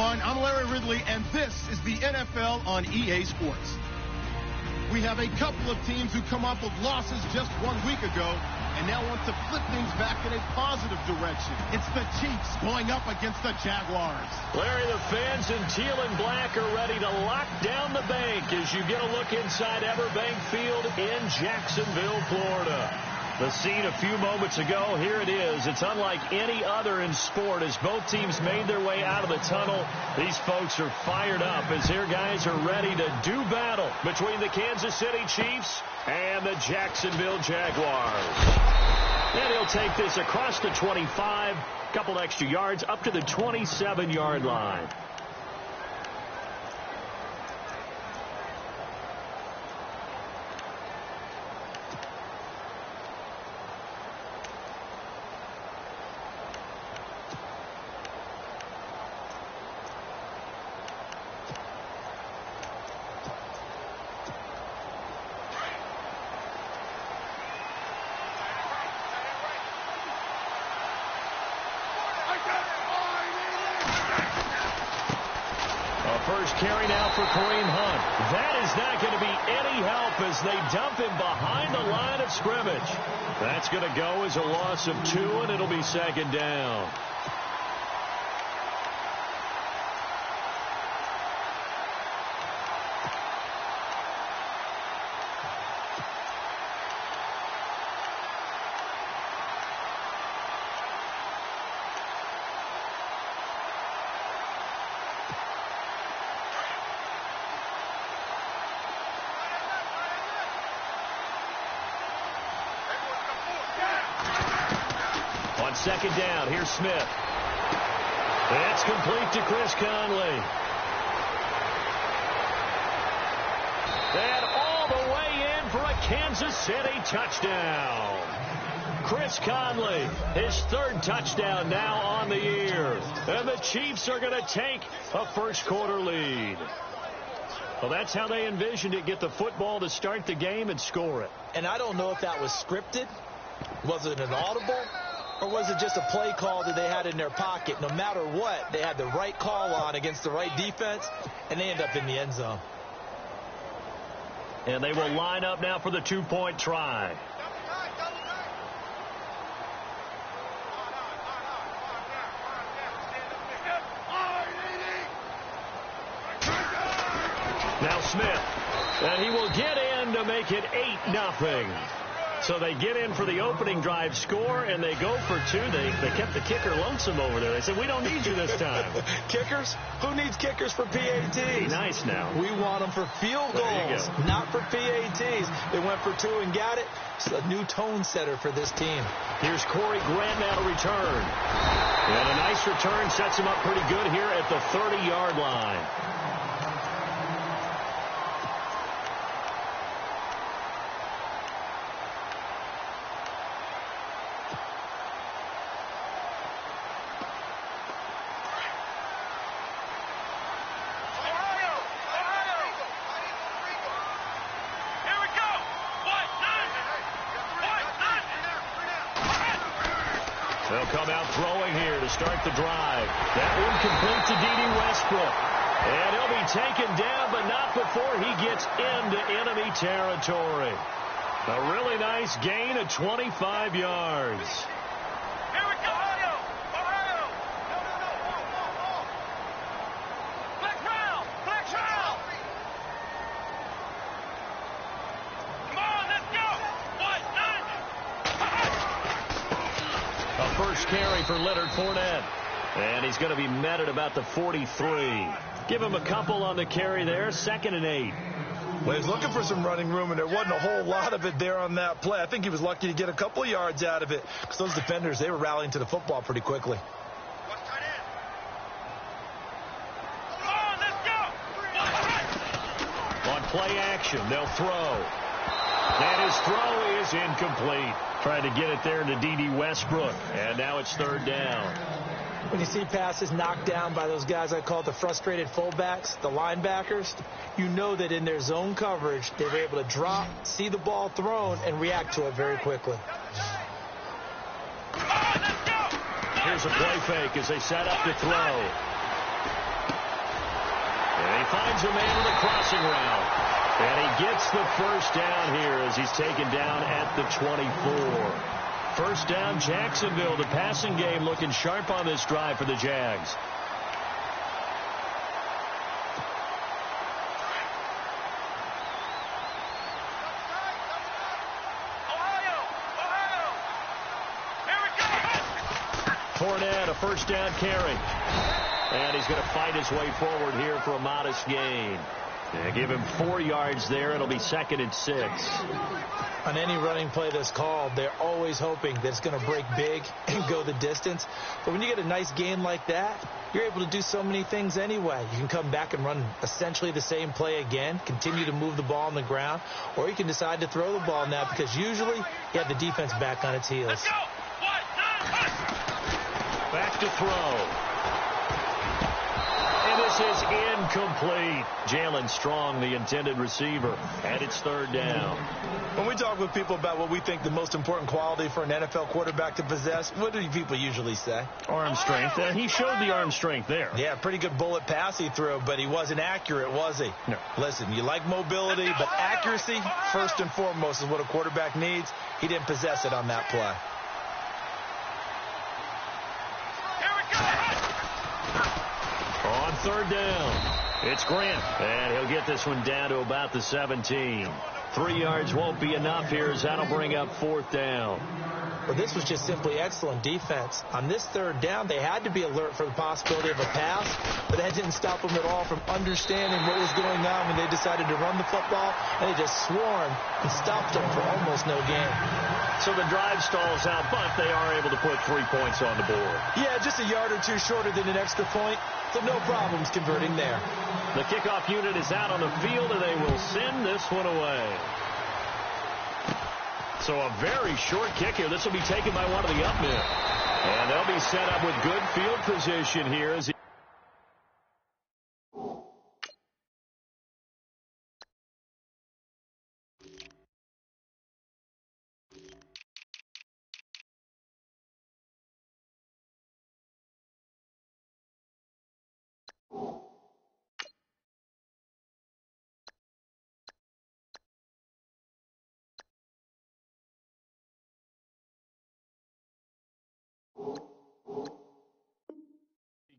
everyone. I'm Larry Ridley, and this is the NFL on EA Sports. We have a couple of teams who come off of losses just 1 week ago and now want to flip things back in a positive direction. It's the Chiefs going up against the Jaguars. Larry, the fans in teal and black are ready to lock down the bank as you get a look inside Everbank Field in Jacksonville, Florida. The scene a few moments ago, here it is. It's unlike any other in sport as both teams made their way out of the tunnel. These folks are fired up as their guys are ready to do battle between the Kansas City Chiefs and the Jacksonville Jaguars. And he'll take this across the 25, couple extra yards up to the 27-yard line. First carry now for Kareem Hunt. That is not going to be any help as they dump him behind the line of scrimmage. That's going to go as a loss of 2, and it'll be second down. Second down. Here's Smith. It's complete to Chris Conley. And all the way in for a Kansas City touchdown. Chris Conley, his third touchdown now on the year. And the Chiefs are going to take a first-quarter lead. Well, that's how they envisioned it. Get the football to start the game and score it. And I don't know if that was scripted. Was it an audible? Or was it just a play call that they had in their pocket? No matter what, they had the right call on against the right defense, and they end up in the end zone. And they will line up now for the 2-point try. Now Smith, and he will get in to make it 8-0. So they get in for the opening drive score, and they go for 2. They kept the kicker lonesome over there. They said, we don't need you this time. Kickers? Who needs kickers for PATs? Nice now. We want them for field goals, not for PATs. They went for 2 and got it. It's a new tone setter for this team. Here's Corey Grant now to return. And a nice return sets him up pretty good here at the 30-yard line. They'll come out throwing here to start the drive. That one complete to D.D. Westbrook. And he'll be taken down, but not before he gets into enemy territory. A really nice gain of 25 yards. Here we go, Ohio! Ohio! No. Black trial! Black trial! Come on, let's go! A first carry for Leonard Fournette. And he's going to be met at about the 43. Give him a couple on the carry there. 2nd and 8. Well, he's looking for some running room, and there wasn't a whole lot of it there on that play. I think he was lucky to get a couple of yards out of it because those defenders, they were rallying to the football pretty quickly. On, let's go! On play action, they'll throw. And his throw is incomplete. Trying to get it there to D.D. Westbrook. And now it's 3rd down. When you see passes knocked down by those guys I call the frustrated fullbacks, the linebackers, you know that in their zone coverage, they were able to drop, see the ball thrown, and react to it very quickly. Here's a play fake as they set up to throw. finds a man with a crossing route. And he gets the first down here as he's taken down at the 24. First down, Jacksonville. The passing game looking sharp on this drive for the Jags. Fournette, a first down carry. And he's going to fight his way forward here for a modest gain. Give him 4 yards there. It'll be 2nd and 6. On any running play that's called, they're always hoping that it's going to break big and go the distance. But when you get a nice gain like that, you're able to do so many things anyway. You can come back and run essentially the same play again, continue to move the ball on the ground, or you can decide to throw the ball now because usually you have the defense back on its heels. Let's go. 1, 9, 1. Back to throw. And this is incomplete. Jalen Strong, the intended receiver, and it's 3rd down. When we talk with people about what we think the most important quality for an NFL quarterback to possess, what do people usually say? Arm strength. He showed the arm strength there. Yeah, pretty good bullet pass he threw, but he wasn't accurate, was he? No. Listen, you like mobility, but accuracy, first and foremost, is what a quarterback needs. He didn't possess it on that play. On 3rd down, it's Grant, and he'll get this one down to about the 17. 3 yards won't be enough here as that'll bring up 4th down. Well, this was just simply excellent defense. On this 3rd down, they had to be alert for the possibility of a pass, but that didn't stop them at all from understanding what was going on when they decided to run the football, and they just swarmed and stopped them for almost no gain. So the drive stalls out, but they are able to put 3 points on the board. Yeah, just a yard or two shorter than an extra point, so no problems converting there. The kickoff unit is out on the field, and they will send this one away. So a very short kick here. This will be taken by one of the up men. And they'll be set up with good field position here as he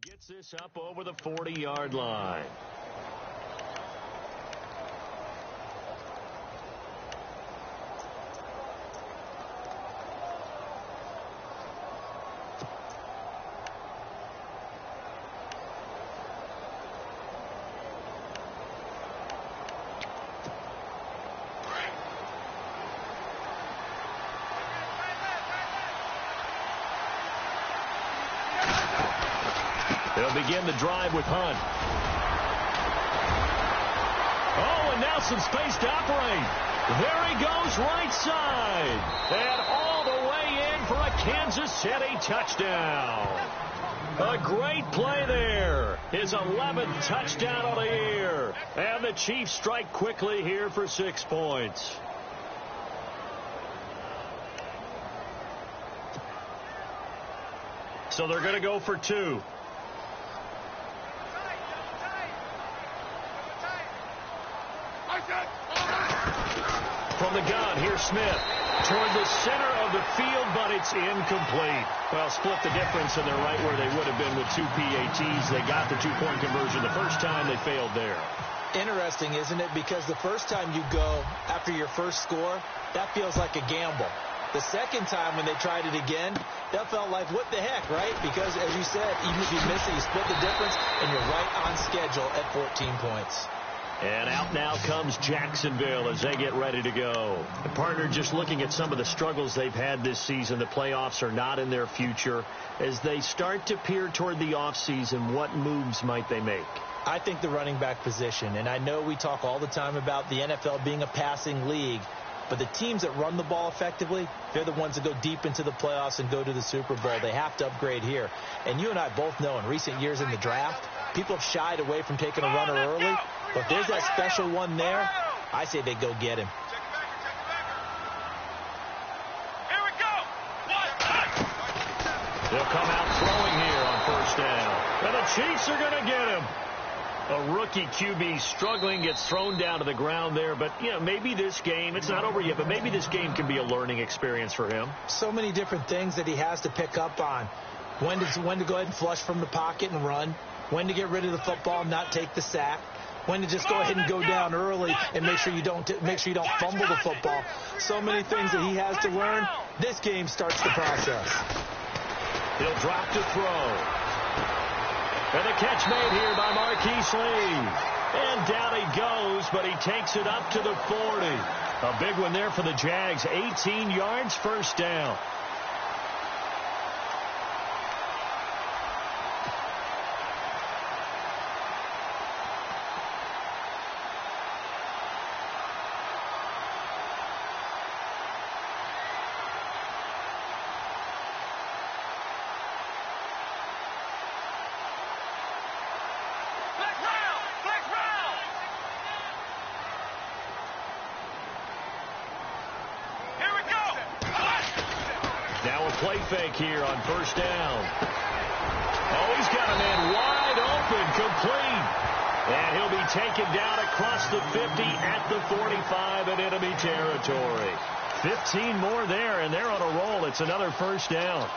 gets this up over the 40-yard line. They'll begin the drive with Hunt. Oh, and now some space to operate. There he goes right side. And all the way in for a Kansas City touchdown. A great play there. His 11th touchdown of the year. And the Chiefs strike quickly here for 6 points. So they're going to go for 2. From the gun, here's Smith. Toward the center of the field, but it's incomplete. Well, split the difference, and they're right where they would have been with 2 PATs. They got the 2-point conversion the first time. They failed there. Interesting, isn't it? Because the first time you go after your first score, that feels like a gamble. The second time when they tried it again, that felt like, what the heck, right? Because, as you said, even if you miss it, you split the difference, and you're right on schedule at 14 points. And out now comes Jacksonville as they get ready to go. The partner, just looking at some of the struggles they've had this season, the playoffs are not in their future. As they start to peer toward the offseason, what moves might they make? I think the running back position, and I know we talk all the time about the NFL being a passing league, but the teams that run the ball effectively, they're the ones that go deep into the playoffs and go to the Super Bowl. They have to upgrade here. And you and I both know in recent years in the draft, people have shied away from taking a runner early. But if there's that special one there, I say they go get him. Here we go. 1, 2. They'll come out throwing here on first down. And the Chiefs are going to get him. A rookie QB struggling, gets thrown down to the ground there. But, you know, maybe this game, it's not over yet, but maybe this game can be a learning experience for him. So many different things that he has to pick up on. When to go ahead and flush from the pocket and run. When to get rid of the football and not take the sack. When to just go ahead and go down early and make sure you don't fumble the football. So many things that he has to learn. This game starts the process. He'll drop to throw. And a catch made here by Marquise Lee. And down he goes, but he takes it up to the 40. A big one there for the Jags. 18 yards, first down. Play fake here on first down. Oh, he's got a man wide open, complete. And he'll be taken down across the 50 at the 45 in enemy territory. 15 more there, and they're on a roll. It's another first down.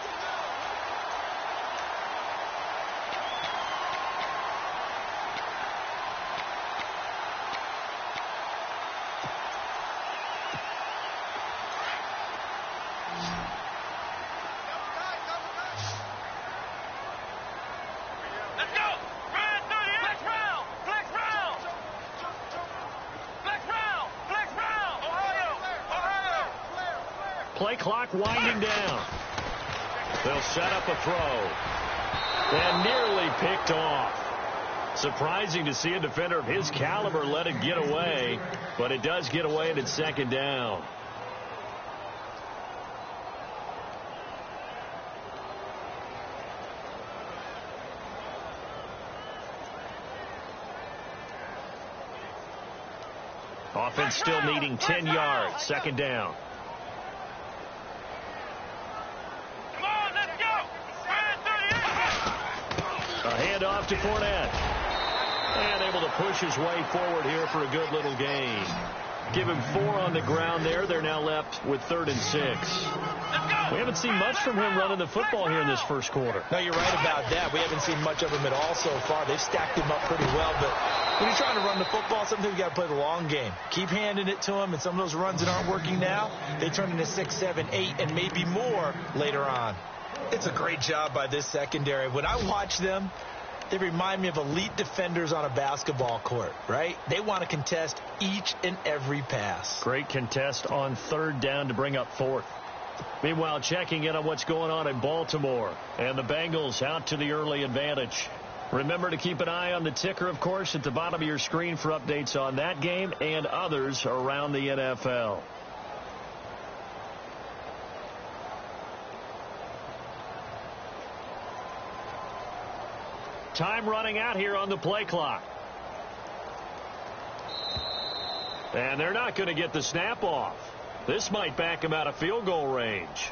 Play clock winding down. They'll set up a throw. And nearly picked off. Surprising to see a defender of his caliber let it get away. But it does get away, and it's second down. Offense still needing 10 yards. Second down. Handoff to Fournette. And able to push his way forward here for a good little gain. Give him 4 on the ground there. They're now left with 3rd and 6. We haven't seen much from him running the football here in this first quarter. No, you're right about that. We haven't seen much of him at all so far. They've stacked him up pretty well. But when you're trying to run the football, sometimes you got to play the long game. Keep handing it to him, and some of those runs that aren't working now, they turn into 6, 7, 8, and maybe more later on. It's a great job by this secondary. When I watch them, they remind me of elite defenders on a basketball court, right? They want to contest each and every pass. Great contest on 3rd down to bring up 4th. Meanwhile, checking in on what's going on in Baltimore. And the Bengals out to the early advantage. Remember to keep an eye on the ticker, of course, at the bottom of your screen for updates on that game and others around the NFL. Time running out here on the play clock. And they're not going to get the snap off. This might back him out of field goal range.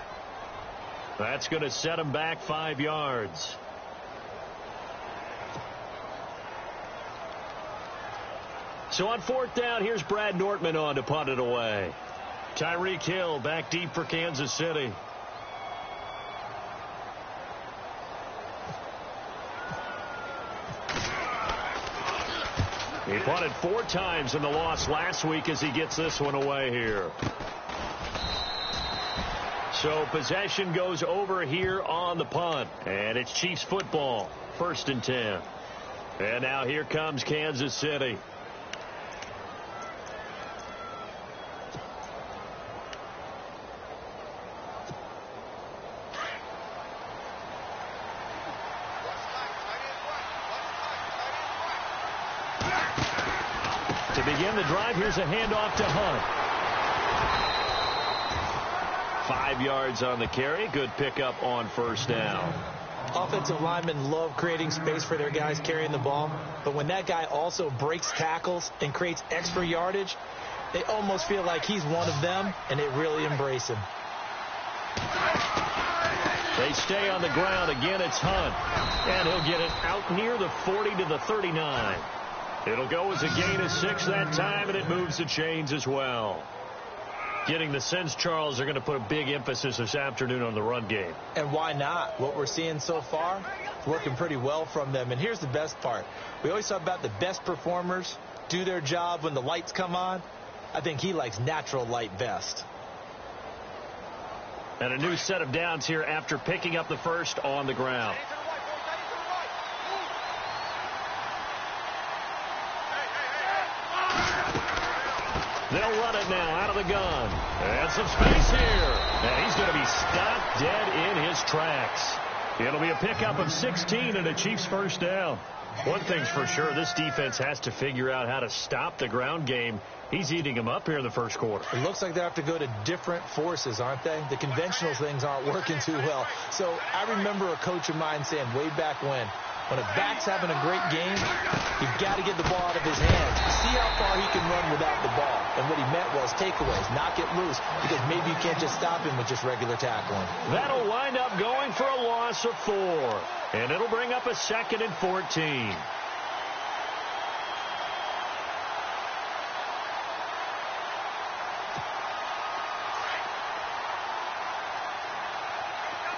That's going to set him back 5 yards. So on 4th down, here's Brad Nortman on to punt it away. Tyreek Hill back deep for Kansas City. He punted 4 times in the loss last week as he gets this one away here. So possession goes over here on the punt. And it's Chiefs football. 1st and 10. And now here comes Kansas City. To begin the drive, here's a handoff to Hunt. 5 yards on the carry. Good pickup on 1st down. Offensive linemen love creating space for their guys carrying the ball. But when that guy also breaks tackles and creates extra yardage, they almost feel like he's one of them, and they really embrace him. They stay on the ground. Again, it's Hunt. And he'll get it out near the 40 to the 39. It'll go as a gain of 6 that time, and it moves the chains as well. Getting the sense, Charles, they're going to put a big emphasis this afternoon on the run game. And why not? What we're seeing so far, working pretty well from them. And here's the best part. We always talk about the best performers do their job when the lights come on. I think he likes natural light best. And a new set of downs here after picking up the first on the ground. They'll run it now out of the gun. And some space here. And he's going to be stopped dead in his tracks. It'll be a pickup of 16 and a Chiefs first down. One thing's for sure, this defense has to figure out how to stop the ground game. He's eating them up here in the first quarter. It looks like they have to go to different forces, aren't they? The conventional things aren't working too well. So I remember a coach of mine saying way back when a back's having a great game, you've got to get the ball out of his hands. See how far he can run without the ball. And what he meant was takeaways, knock it loose, because maybe you can't just stop him with just regular tackling. That'll wind up going for a loss of 4. And it'll bring up a 2nd and 14.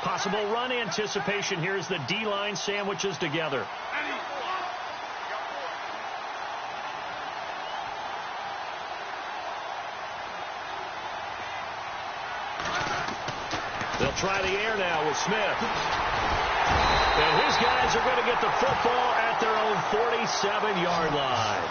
Possible run anticipation here as the D-line sandwiches together. They'll try the air now with Smith. And his guys are going to get the football at their own 47-yard line.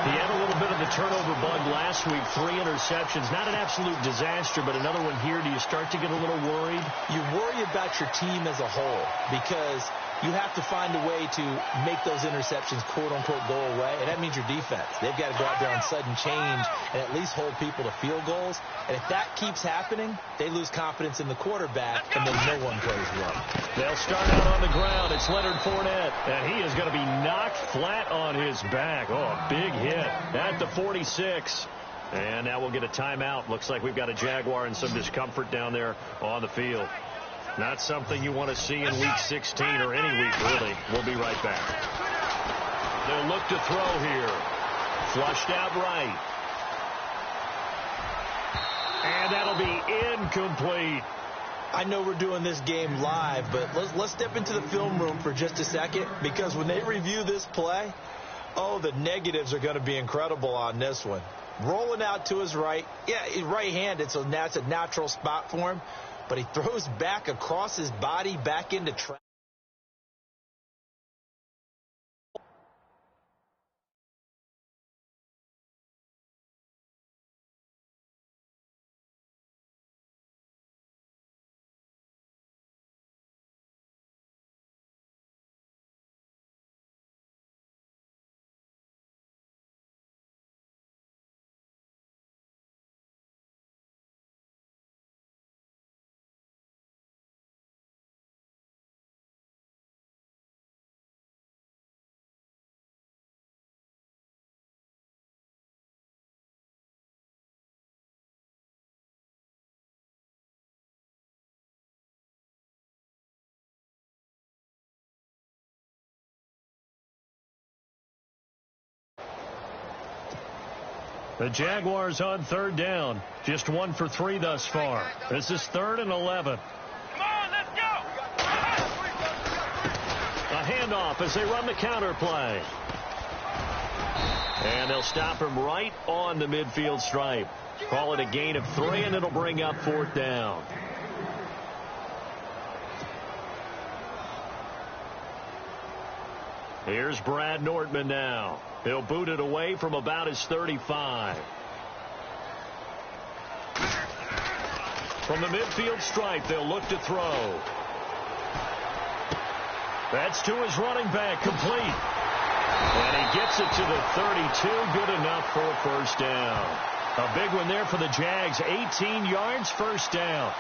He had a little bit of the turnover bug last week, 3 interceptions. Not an absolute disaster, but another one here. Do you start to get a little worried? You worry about your team as a whole because you have to find a way to make those interceptions, quote-unquote, go away, and that means your defense. They've got to go out there on sudden change and at least hold people to field goals. And if that keeps happening, they lose confidence in the quarterback, and then no one plays well. They'll start out on the ground. It's Leonard Fournette, and he is going to be knocked flat on his back. Oh, a big hit at the 46. And now we'll get a timeout. Looks like we've got a Jaguar in some discomfort down there on the field. Not something you want to see in Week 16 or any week, really. We'll be right back. They'll look to throw here. Flushed out right. And that'll be incomplete. I know we're doing this game live, but let's step into the film room for just a second, because when they review this play, oh, the negatives are going to be incredible on this one. Rolling out to his right. Yeah, he's right-handed, so that's a natural spot for him. But he throws back across his body back into traffic. The Jaguars on 3rd down. Just 1 for 3 thus far. This is 3rd and 11. Come on, let's go! A handoff as they run the counter play. And they'll stop him right on the midfield stripe. Call it a gain of 3, and it'll bring up 4th down. Here's Brad Nortman now. He'll boot it away from about his 35. From the midfield stripe, they'll look to throw. That's to his running back, complete. And he gets it to the 32, good enough for a first down. A big one there for the Jags, 18 yards, first down.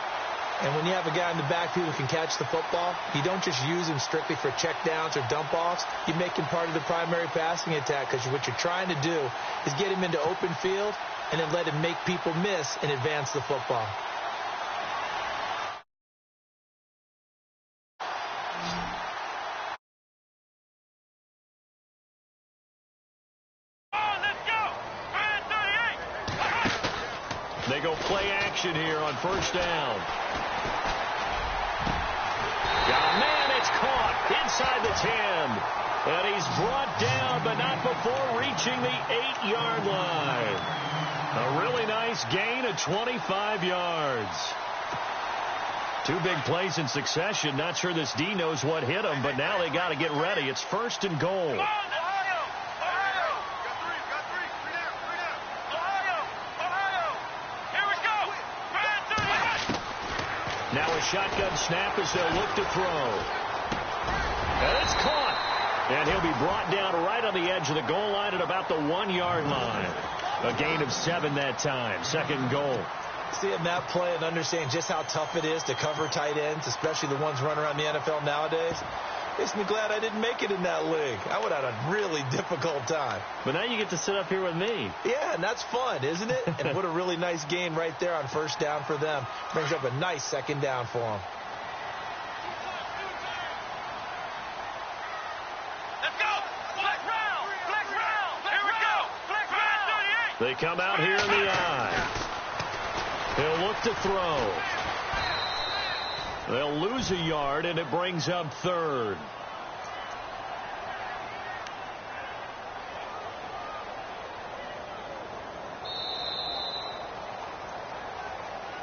And when you have a guy in the backfield who can catch the football, you don't just use him strictly for checkdowns or dump-offs. You make him part of the primary passing attack, because what you're trying to do is get him into open field and then let him make people miss and advance the football. They go play action here on first down. Got a man, it's caught inside the 10. And he's brought down, but not before reaching the 8-yard line. A really nice gain of 25 yards. Two big plays in succession. Not sure this D knows what hit him, but now they got to get ready. It's first and goal. Now a shotgun snap as they'll look to throw. And it's caught. And he'll be brought down right on the edge of the goal line at about the 1-yard line. A gain of 7 that time. Second goal. Seeing that play and understanding just how tough it is to cover tight ends, especially the ones running around the NFL nowadays, makes me glad I didn't make it in that league. I would have had a really difficult time. But now you get to sit up here with me. Yeah, and that's fun, isn't it? And what a really nice gain right there on first down for them. Brings up a nice second down for them. Let's go! Flex round! Flex round! Here we go! Flex round! They come out here in the eye. He'll look to throw. They'll lose a yard, and it brings up third.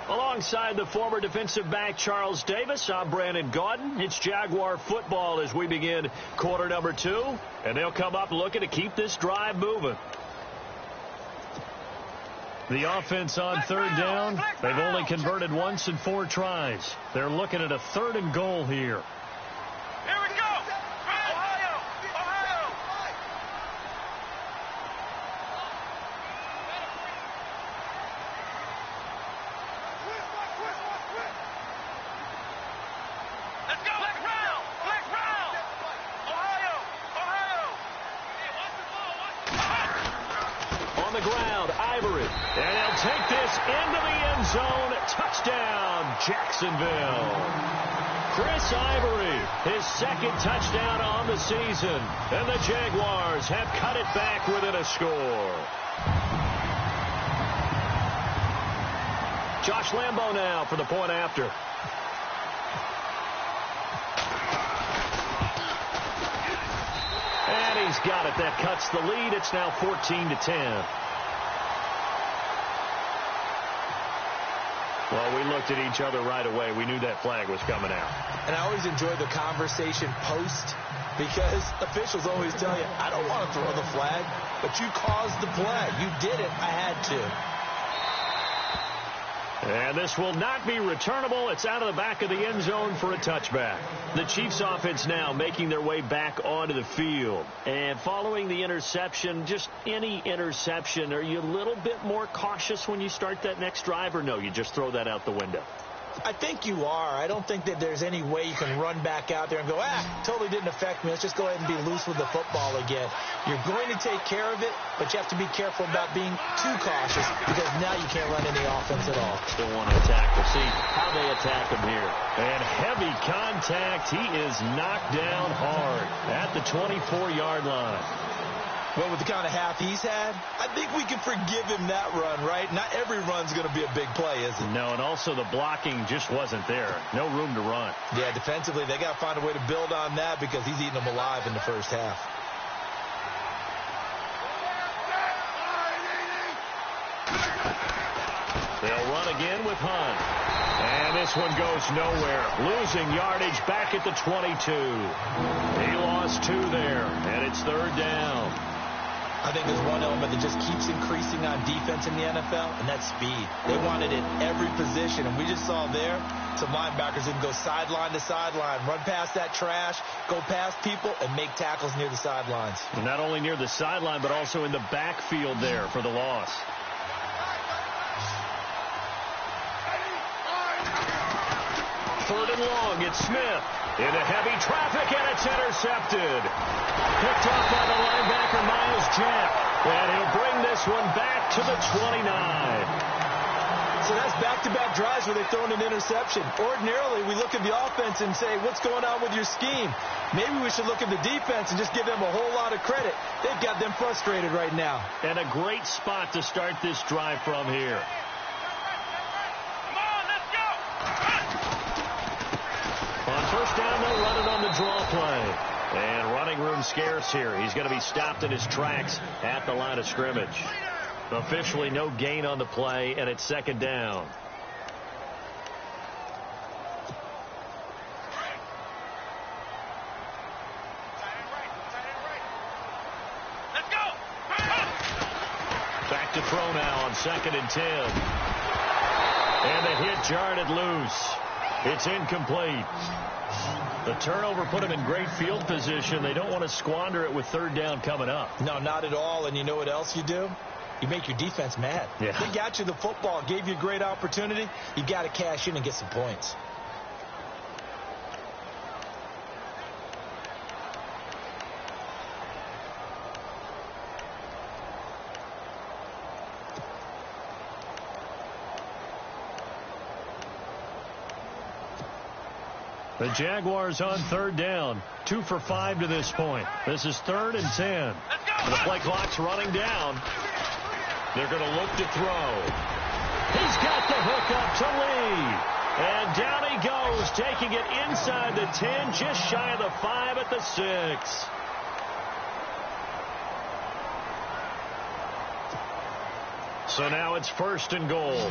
Alongside the former defensive back Charles Davis, I'm Brandon Gaudin. It's Jaguar football as we begin quarter number 2, and they'll come up looking to keep this drive moving. The offense on third down, they've only converted once in 4 tries. They're looking at a 3rd and goal here. Here we go! Ohio! Ohio! Let's go! Flex round! Flex round! Ohio! Ohio! On the ground, Ivory. And he'll take this into the end zone. Touchdown, Jacksonville. Chris Ivory, his 2nd touchdown on the season. And the Jaguars have cut it back within a score. Josh Lambo now for the point after. And he's got it. That cuts the lead. It's now 14-10. Well, we looked at each other right away. We knew that flag was coming out. And I always enjoy the conversation post because officials always tell you, I don't want to throw the flag, but you caused the play. You did it. I had to. And this will not be returnable. It's out of the back of the end zone for a touchback. The Chiefs offense now making their way back onto the field. And following the interception, just any interception, are you a little bit more cautious when you start that next drive, or no, you just throw that out the window? I think you are. I don't think that there's any way you can run back out there and go, totally didn't affect me. Let's just go ahead and be loose with the football again. You're going to take care of it, but you have to be careful about being too cautious because now you can't run any offense at all. Still want to attack. We'll see how they attack him here. And heavy contact. He is knocked down hard at the 24-yard line. Well, with the kind of half he's had, I think we can forgive him that run, right? Not every run's going to be a big play, is it? No, and also the blocking just wasn't there. No room to run. Yeah, defensively, they got to find a way to build on that because he's eating them alive in the first half. They'll run again with Hunt. And this one goes nowhere. Losing yardage back at the 22. He lost 2 there, and it's 3rd down. I think there's one element that just keeps increasing on defense in the NFL, and that's speed. They want it in every position, and we just saw there some linebackers who can go sideline to sideline, run past that trash, go past people, and make tackles near the sidelines. And not only near the sideline, but also in the backfield there for the loss. Third and long, it's Smith. Into heavy traffic, and it's intercepted. Picked up by the linebacker, Miles Jack. And he'll bring this one back to the 29. So that's back-to-back drives where they've thrown an interception. Ordinarily, we look at the offense and say, what's going on with your scheme? Maybe we should look at the defense and just give them a whole lot of credit. They've got them frustrated right now. And a great spot to start this drive from here. first down, they'll run it on the draw play. And running room scarce here. He's going to be stopped in his tracks at the line of scrimmage. Officially no gain on the play, and it's second down. Let's go. Back to throw now on 2nd and 10. And the hit jarred it loose. It's incomplete. The turnover put them in great field position. They don't want to squander it with 3rd down coming up. No, not at all. And you know what else you do? You make your defense mad. Yeah. They got you the football, gave you a great opportunity. You got to cash in and get some points. The Jaguars on 3rd down. 2 for 5 to this point. This is 3rd and 10. The play clock's running down. They're going to look to throw. He's got the hook up to Lee. And down he goes, taking it inside the 10, just shy of the 5 at the 6. So now it's 1st and goal.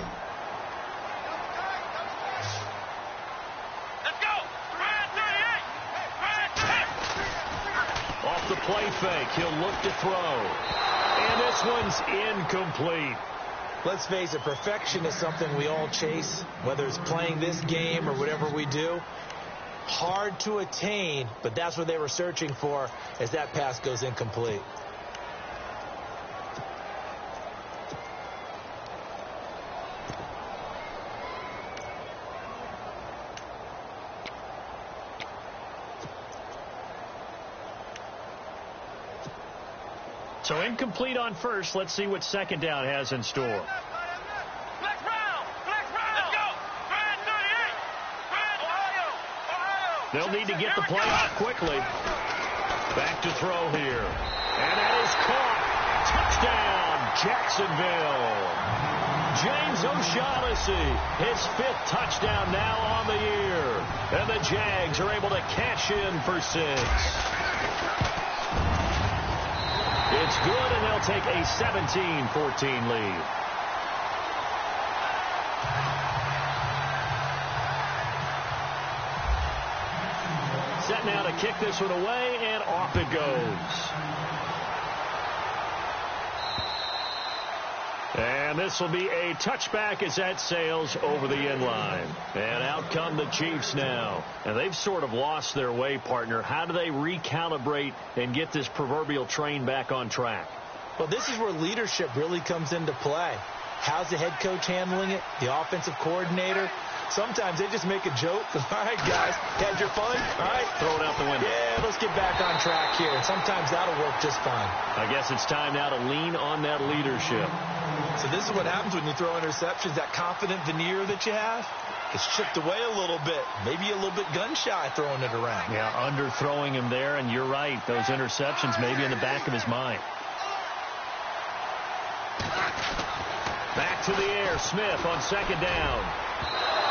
Off the play fake, he'll look to throw. And this one's incomplete. Let's face it, perfection is something we all chase, whether it's playing this game or whatever we do. Hard to attain, but that's what they were searching for as that pass goes incomplete. So incomplete on 1st. Let's see what 2nd down has in store. Flex round. Let's go. Brand 38. They'll need to get the play off quickly. Back to throw here. And that is caught. Touchdown, Jacksonville. James O'Shaughnessy, his 5th touchdown now on the year. And the Jags are able to cash in for 6. It's good, and they'll take a 17-14 lead. Set now to kick this one away, and off it goes. And this will be a touchback as that sails over the end line. And out come the Chiefs now. And they've sort of lost their way, partner. How do they recalibrate and get this proverbial train back on track? Well, this is where leadership really comes into play. How's the head coach handling it? The offensive coordinator? Sometimes they just make a joke. All right, guys, had your fun? All right. Throw it out the window. Yeah, let's get back on track here. And sometimes that'll work just fine. I guess it's time now to lean on that leadership. So this is what happens when you throw interceptions. That confident veneer that you have gets chipped away a little bit. Maybe a little bit gun-shy throwing it around. Yeah, underthrowing him there, and you're right. Those interceptions maybe in the back of his mind. Back to the air. Smith on 2nd down.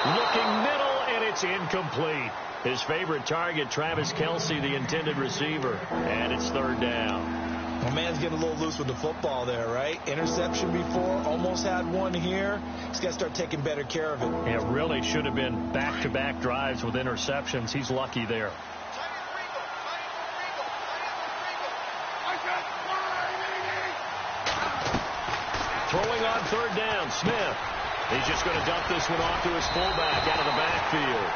Looking middle, and it's incomplete. His favorite target, Travis Kelce, the intended receiver. And it's 3rd down. My man's getting a little loose with the football there, right? Interception before, almost had one here. He's got to start taking better care of it. It really should have been back-to-back drives with interceptions. He's lucky there. Throwing on 3rd down, Smith. He's just going to dump this one off to his fullback out of the backfield.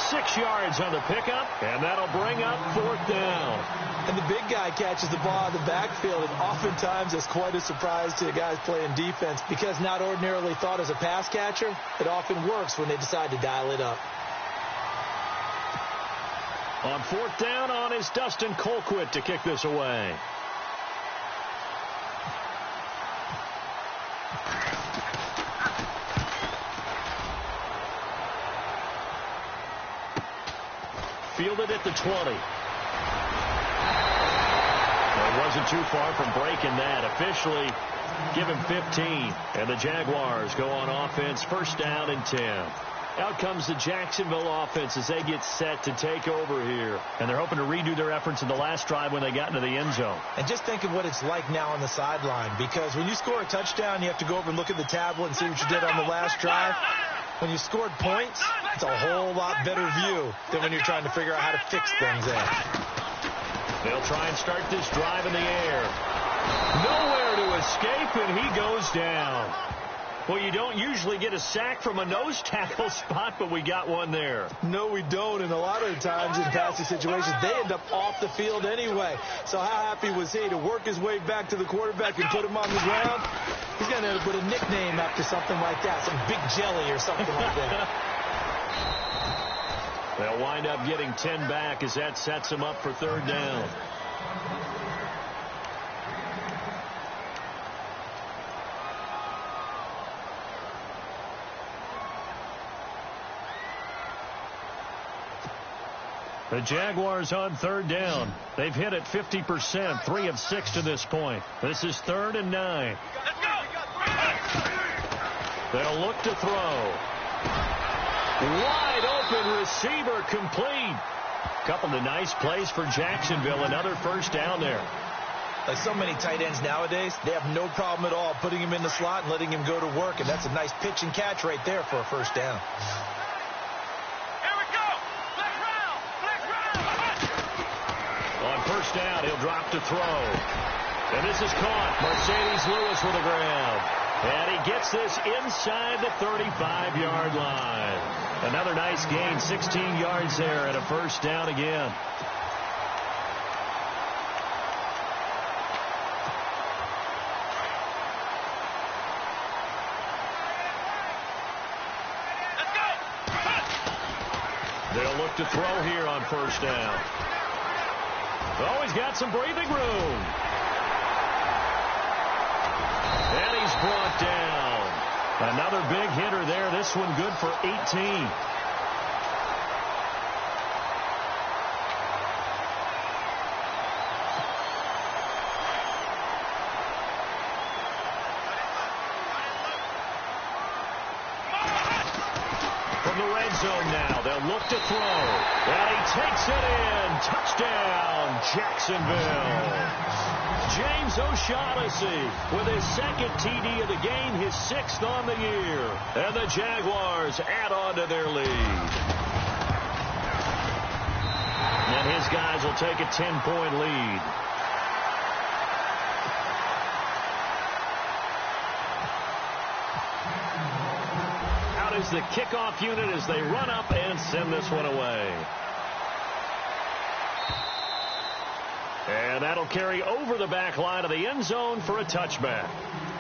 6 yards on the pickup, and that'll bring up 4th down. And the big guy catches the ball out of the backfield, and oftentimes it's quite a surprise to the guys playing defense because not ordinarily thought as a pass catcher, it often works when they decide to dial it up. On 4th down on is Dustin Colquitt to kick this away. Fielded at the 20. It wasn't too far from breaking that. Officially, give him 15. And the Jaguars go on offense, 1st down and 10. Out comes the Jacksonville offense as they get set to take over here. And they're hoping to redo their efforts in the last drive when they got into the end zone. And just think of what it's like now on the sideline, because when you score a touchdown, you have to go over and look at the tablet and see what you did on the last drive. When you scored points, it's a whole lot better view than when you're trying to figure out how to fix things there. They'll try and start this drive in the air. Nowhere to escape, and he goes down. Well, you don't usually get a sack from a nose tackle spot, but we got one there. No, we don't, and a lot of the times in passing situations, they end up off the field anyway. So how happy was he to work his way back to the quarterback and put him on the ground? He's going to end up with a nickname after something like that, some Big Jelly or something like that. They'll wind up getting 10 back as that sets them up for third down. The Jaguars on third down. They've hit it 50%, 3 of 6 to this point. This is 3rd and 9. They'll look to throw. Wide open receiver complete. Couple of nice plays for Jacksonville. Another first down there. Like so many tight ends nowadays, they have no problem at all putting him in the slot and letting him go to work. And that's a nice pitch and catch right there for a first down. First down, he'll drop to throw. And this is caught. Mercedes Lewis with a grab. And he gets this inside the 35-yard line. Another nice gain, 16 yards there, and a first down again. They'll look to throw here on first down. Oh, he's got some breathing room. And he's brought down. Another big hitter there. This one good for 18. From the red zone now, they'll look to throw. And he takes it in. Touchdown, Jacksonville. James O'Shaughnessy with his second TD of the game, his 6th on the year. And the Jaguars add on to their lead. And his guys will take a 10-point lead. Out is the kickoff unit as they run up and send this one away. And that'll carry over the back line of the end zone for a touchback.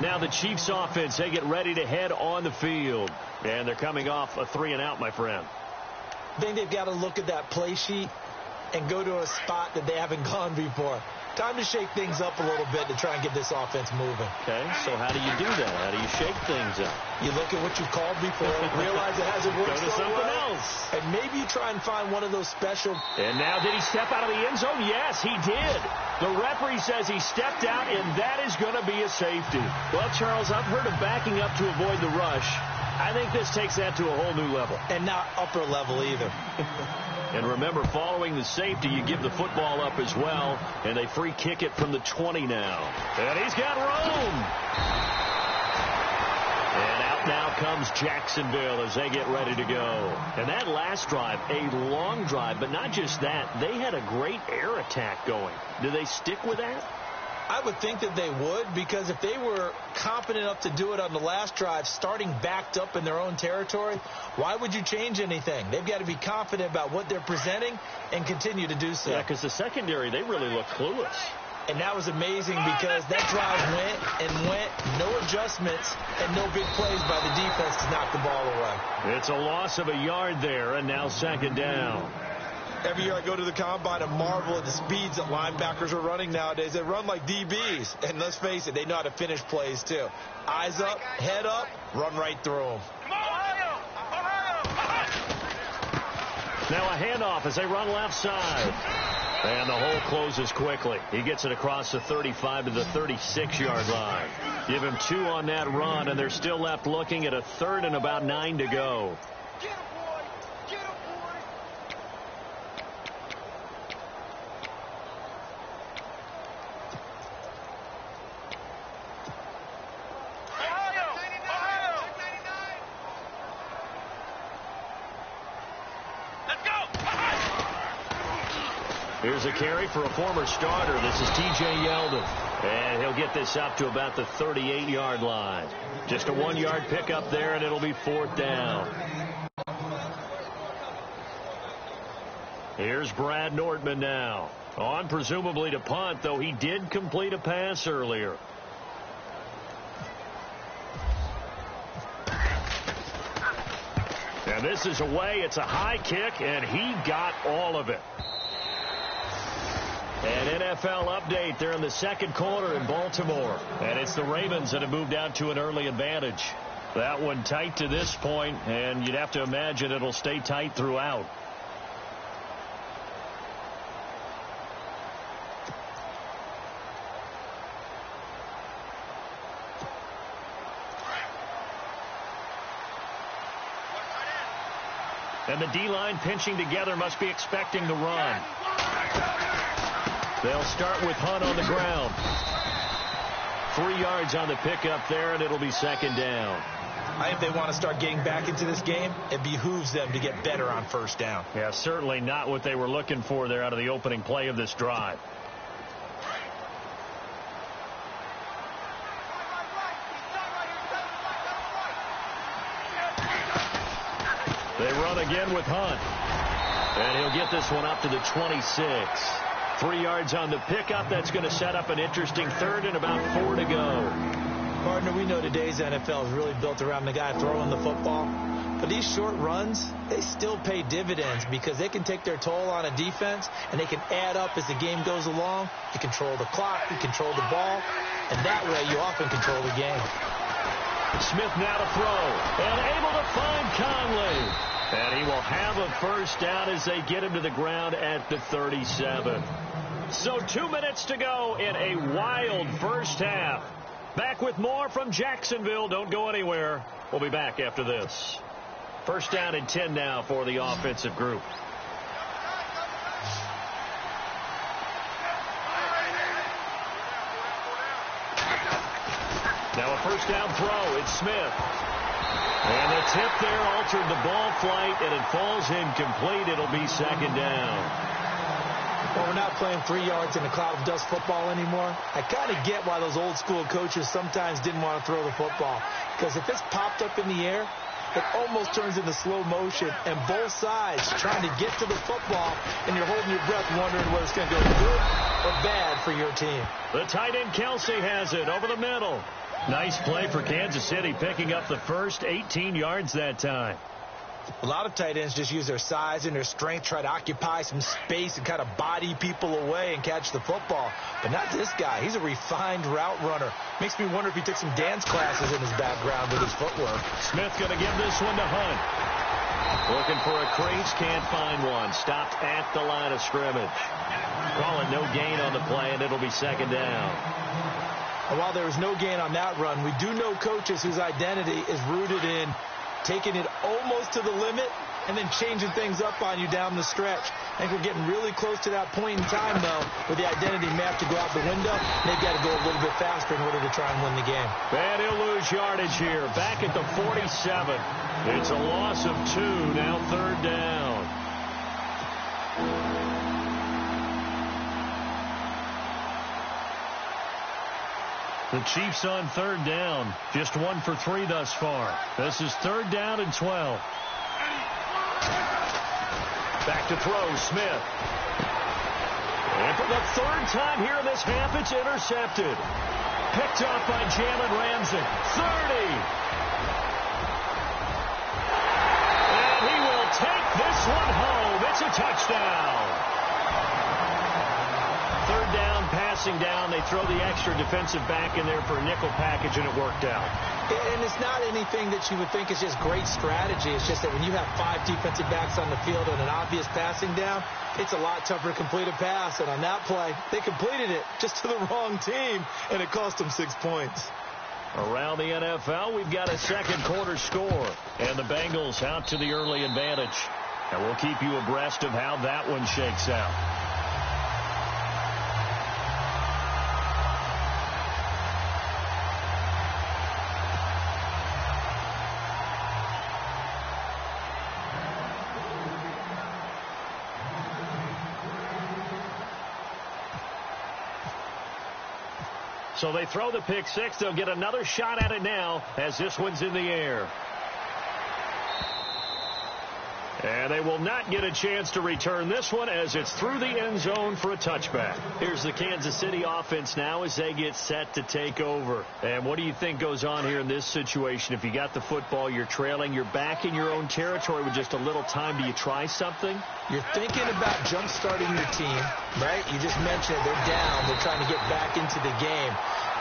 Now the Chiefs offense, they get ready to head on the field. And they're coming off a 3-and-out, my friend. I think they've got to look at that play sheet and go to a spot that they haven't gone before. Time to shake things up a little bit to try and get this offense moving. Okay, so how do you do that? How do you shake things up? You look at what you've called before, realize it hasn't worked so something well, else. And maybe you try and find one of those special. And now did he step out of the end zone? Yes, he did. The referee says he stepped out, and that is going to be a safety. Well, Charles, I've heard of backing up to avoid the rush. I think this takes that to a whole new level. And not upper level either. And remember, following the safety, you give the football up as well, and they free kick it from the 20 now. And he's got room. And out now comes Jacksonville as they get ready to go. And that last drive, a long drive, but not just that. They had a great air attack going. Do they stick with that? I would think that they would, because if they were competent enough to do it on the last drive, starting backed up in their own territory, why would you change anything? They've got to be confident about what they're presenting and continue to do so. Yeah, because the secondary, they really look clueless. And that was amazing because that drive went, no adjustments, and no big plays by the defense to knock the ball away. It's a loss of a yard there, and now second down. Every year I go to the combine and marvel at the speeds that linebackers are running nowadays. They run like DBs. And let's face it, they know how to finish plays too. Eyes up, head up, run right through them. Now a handoff as they run left side. And the hole closes quickly. He gets it across the 35 to the 36-yard line. Give him 2 on that run, and they're still left looking at a 3rd and about 9 to go. Here's a carry for a former starter. This is T.J. Yeldon. And he'll get this up to about the 38-yard line. Just a 1-yard pickup there, and it'll be 4th down. Here's Brad Nordman now. On presumably to punt, though he did complete a pass earlier. And this is away. It's a high kick, and he got all of it. An NFL update there in the second quarter in Baltimore. And it's the Ravens that have moved out to an early advantage. That one tight to this point, and you'd have to imagine it'll stay tight throughout. And the D-line pinching together must be expecting the run. They'll start with Hunt on the ground. 3 yards on the pickup there, and it'll be 2nd down. I think they want to start getting back into this game. It behooves them to get better on 1st down. Yeah, certainly not what they were looking for there out of the opening play of this drive. They run again with Hunt. And he'll get this one up to the 26. 3 yards on the pickup. That's going to set up an interesting 3rd and about 4 to go. Partner, we know today's NFL is really built around the guy throwing the football. But these short runs, they still pay dividends because they can take their toll on a defense, and they can add up as the game goes along. You control the clock, you control the ball, and that way you often control the game. Smith now to throw, and able to find Conley. And he will have a 1st down as they get him to the ground at the 37. So 2 minutes to go in a wild first half. Back with more from Jacksonville. Don't go anywhere. We'll be back after this. 1st down and 10 now for the offensive group. Now a 1st down throw. It's Smith. And the tip there altered the ball flight, and it falls incomplete. It'll be 2nd down. Well, we're not playing 3 yards in a cloud of dust football anymore. I kind of get why those old school coaches sometimes didn't want to throw the football. Because if it's popped up in the air, it almost turns into slow motion, and both sides trying to get to the football, and you're holding your breath wondering whether it's going to go good or bad for your team. The tight end Kelsey has it over the middle. Nice play for Kansas City, picking up the first 18 yards that time. A lot of tight ends just use their size and their strength, try to occupy some space and kind of body people away and catch the football. But not this guy. He's a refined route runner. Makes me wonder if he took some dance classes in his background with his footwork. Smith going to give this one to Hunt. Looking for a crease, can't find one. Stopped at the line of scrimmage. Calling no gain on the play, and it'll be 2nd down. And while there was no gain on that run, we do know coaches whose identity is rooted in taking it almost to the limit and then changing things up on you down the stretch. I think we're getting really close to that point in time, though, where the identity may have to go out the window. They've got to go a little bit faster in order to try and win the game. And he'll lose yardage here. Back at the 47. It's a loss of 2. Now 3rd down. The Chiefs on 3rd down. Just 1 for 3 thus far. This is 3rd down and 12. Back to throw, Smith. And for the 3rd time here in this half, it's intercepted. Picked off by Jalen Ramsey. 30. And he will take this one home. It's a touchdown. 3rd down, passing down. They throw the extra defensive back in there for a nickel package, and it worked out. And it's not anything that you would think is just great strategy. It's just that when you have 5 defensive backs on the field and an obvious passing down, it's a lot tougher to complete a pass. And on that play, they completed it just to the wrong team, and it cost them 6 points. Around the NFL, we've got a second quarter score, and the Bengals out to the early advantage. And we'll keep you abreast of how that one shakes out. So they throw the pick six. They'll get another shot at it now as this one's in the air. And they will not get a chance to return this one as it's through the end zone for a touchback. Here's the Kansas City offense now as they get set to take over. And what do you think goes on here in this situation? If you got the football, you're trailing, you're back in your own territory with just a little time. Do you try something? You're thinking about jump-starting your team, right? You just mentioned it. They're down. They're trying to get back into the game.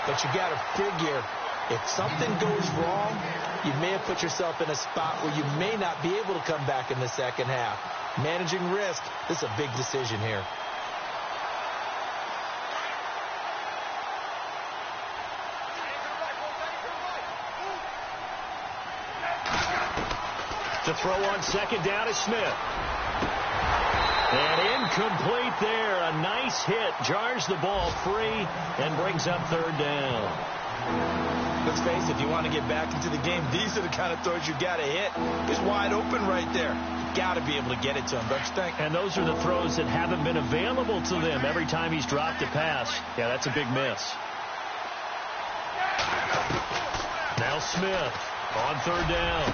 But you got to figure, if something goes wrong, you may have put yourself in a spot where you may not be able to come back in the second half. Managing risk, this is a big decision here. To throw on second down is Smith. And incomplete there. A nice hit. Jars the ball free and brings up third down. Let's face it, if you want to get back into the game, these are the kind of throws you got to hit. He's wide open right there. You got to be able to get it to him, don't you think? And those are the throws that haven't been available to them every time he's dropped a pass. Yeah, that's a big miss. Now Smith on third down.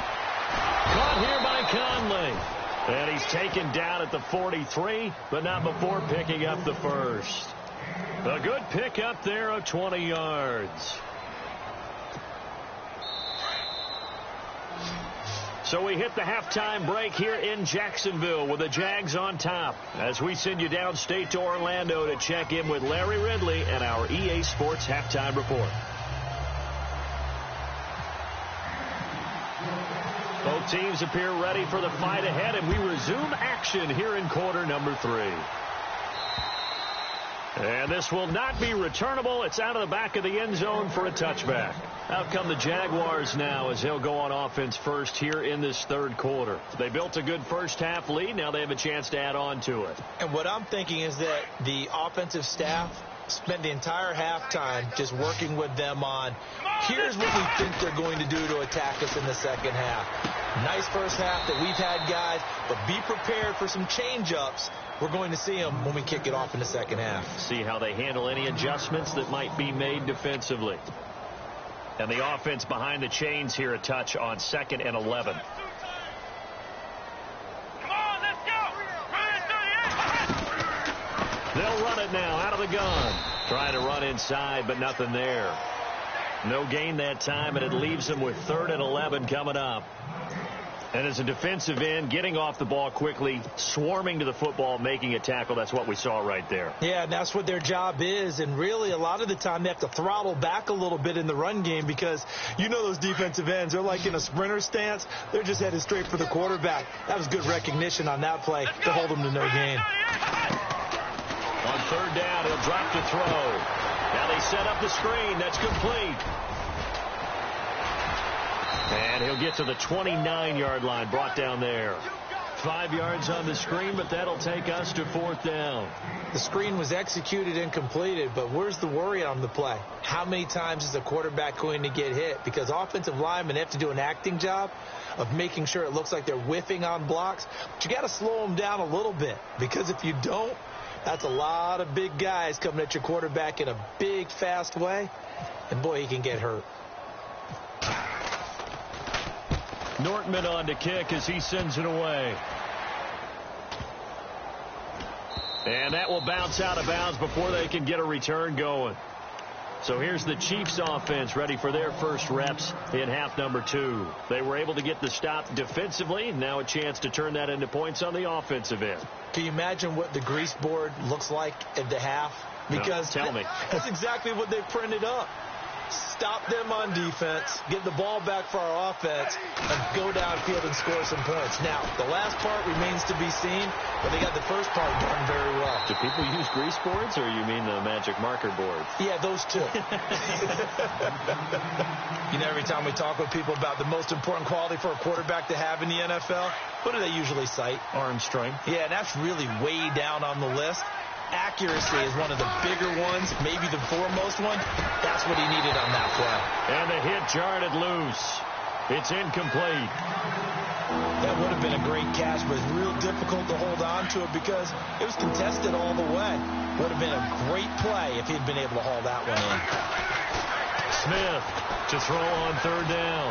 Caught here by Conley. And he's taken down at the 43, but not before picking up the first. A good pickup there of 20 yards. So we hit the halftime break here in Jacksonville with the Jags on top as we send you downstate to Orlando to check in with Larry Ridley and our EA Sports Halftime Report. Both teams appear ready for the fight ahead, and we resume action here in quarter number 3. And this will not be returnable. It's out of the back of the end zone for a touchback. Out come the Jaguars now as they'll go on offense first here in this third quarter. They built a good first half lead. Now they have a chance to add on to it. And what I'm thinking is that the offensive staff spend the entire halftime just working with them on, here's what we think they're going to do to attack us in the second half. Nice first half that we've had, guys, but be prepared for some change-ups. We're going to see them when we kick it off in the second half. See how they handle any adjustments that might be made defensively. And the offense behind the chains here, a touch on 2nd and 11. They'll run it now out of the gun. Trying to run inside, but nothing there. No gain that time, and it leaves them with 3rd and 11 coming up. And as a defensive end, getting off the ball quickly, swarming to the football, making a tackle, that's what we saw right there. Yeah, and that's what their job is. And really, a lot of the time, they have to throttle back a little bit in the run game because you know those defensive ends, they're like in a sprinter stance. They're just headed straight for the quarterback. That was good recognition on that play to hold them to no gain. On 3rd down, he'll drop to throw. Now they set up the screen. That's complete. And he'll get to the 29-yard line, brought down there. 5 yards on the screen, but that'll take us to 4th down. The screen was executed and completed, but where's the worry on the play? How many times is a quarterback going to get hit? Because offensive linemen have to do an acting job of making sure it looks like they're whiffing on blocks. But you got to slow them down a little bit, because if you don't, that's a lot of big guys coming at your quarterback in a big, fast way. And, boy, he can get hurt. Nortman on to kick as he sends it away. And that will bounce out of bounds before they can get a return going. So here's the Chiefs offense ready for their first reps in half number 2. They were able to get the stop defensively. Now a chance to turn that into points on the offensive end. Can you imagine what the grease board looks like at the half? Because no, tell me. That's exactly what they printed up. Stop them on defense, get the ball back for our offense, and go downfield and score some points. Now, the last part remains to be seen, but they got the first part done very well. Do people use grease boards, or you mean the magic marker boards? Yeah, those two. You know, every time we talk with people about the most important quality for a quarterback to have in the NFL, what do they usually cite? Arm strength. Yeah, that's really way down on the list. Accuracy is one of the bigger ones, maybe the foremost one. That's what he needed on that play. And the hit jarred it loose. It's incomplete. That would have been a great catch, but it's real difficult to hold on to it because it was contested all the way. Would have been a great play if he'd been able to haul that one in. Smith to throw on third down.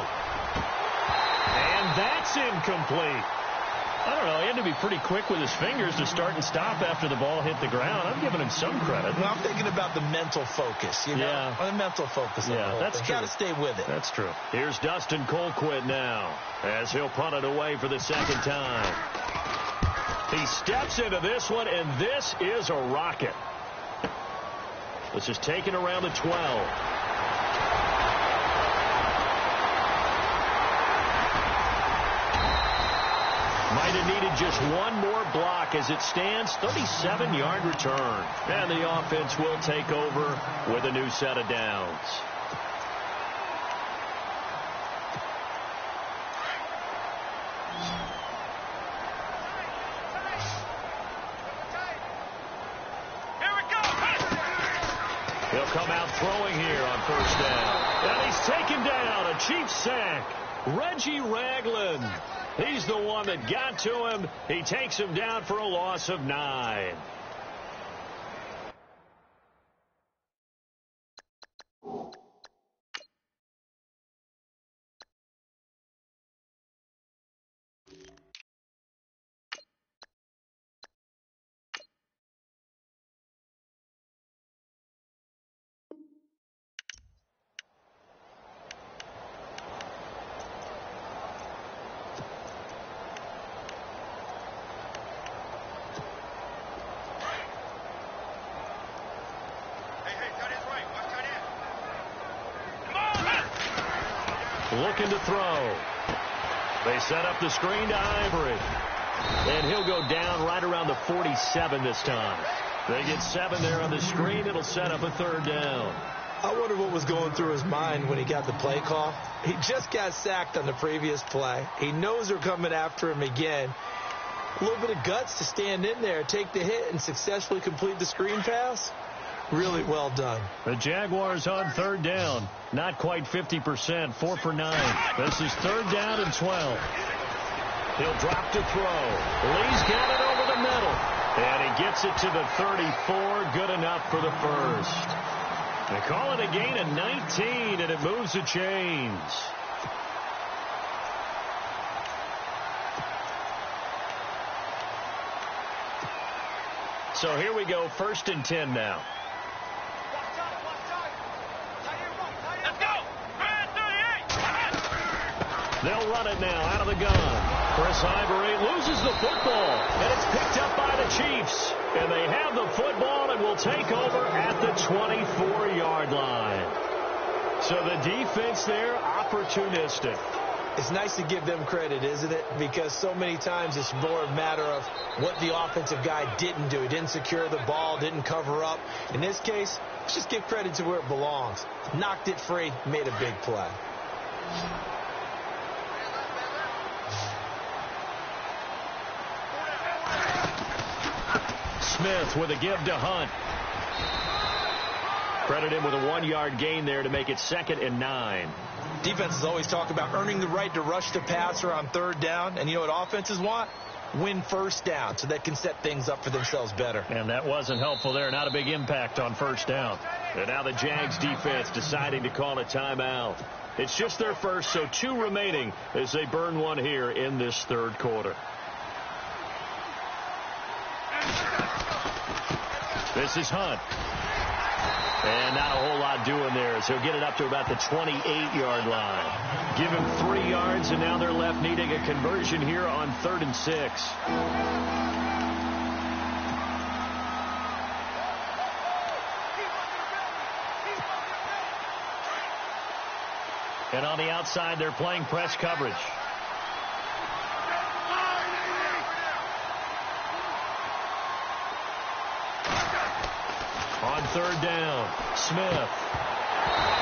And that's incomplete. I don't know. He had to be pretty quick with his fingers to start and stop after the ball hit the ground. I'm giving him some credit. Well, I'm thinking about the mental focus. You know? Yeah. The mental focus. Yeah, that's true. Got to stay with it. That's true. Here's Dustin Colquitt now as he'll punt it away for the second time. He steps into this one, and this is a rocket. This is taken around the 12. Might have needed just one more block as it stands. 37-yard return. And the offense will take over with a new set of downs. Here we go. He'll come out throwing here on first down. And he's taken down. A cheap sack. Reggie Ragland. He's the one that got to him. He takes him down for a loss of 9. Looking to throw. They set up the screen to Ivory. And he'll go down right around the 47 this time. They get 7 there on the screen. It'll set up a third down. I wonder what was going through his mind when he got the play call. He just got sacked on the previous play. He knows they're coming after him again. A little bit of guts to stand in there, take the hit, and successfully complete the screen pass. Really well done. The Jaguars on third down. Not quite 50%. 4 for 9. This is third down and 12. He'll drop to throw. Lee's got it over the middle. And he gets it to the 34. Good enough for the first. They call it a gain of 19, and it moves the chains. So here we go, 1st and 10 now. Let's go. They'll run it now out of the gun. Chris Ivory loses the football, and it's picked up by the Chiefs. And they have the football and will take over at the 24-yard line. So the defense there, opportunistic. It's nice to give them credit, isn't it? Because so many times it's more a matter of what the offensive guy didn't do. He didn't secure the ball, didn't cover up. In this case, let's just give credit to where it belongs. Knocked it free, made a big play. Smith with a give to Hunt. Credit him with a 1-yard gain there to make it 2nd and 9. Defenses always talk about earning the right to rush the passer on third down. And you know what offenses want? Win first down so they can set things up for themselves better. And that wasn't helpful there. Not a big impact on first down. And now the Jags defense deciding to call a timeout. It's just their first, so 2 remaining as they burn one here in this third quarter. This is Hunt. And not a whole lot doing there as he'll get it up to about the 28-yard line. Give him 3 yards, and now they're left needing a conversion here on 3rd and 6. And on the outside, they're playing press coverage. On third down, Smith.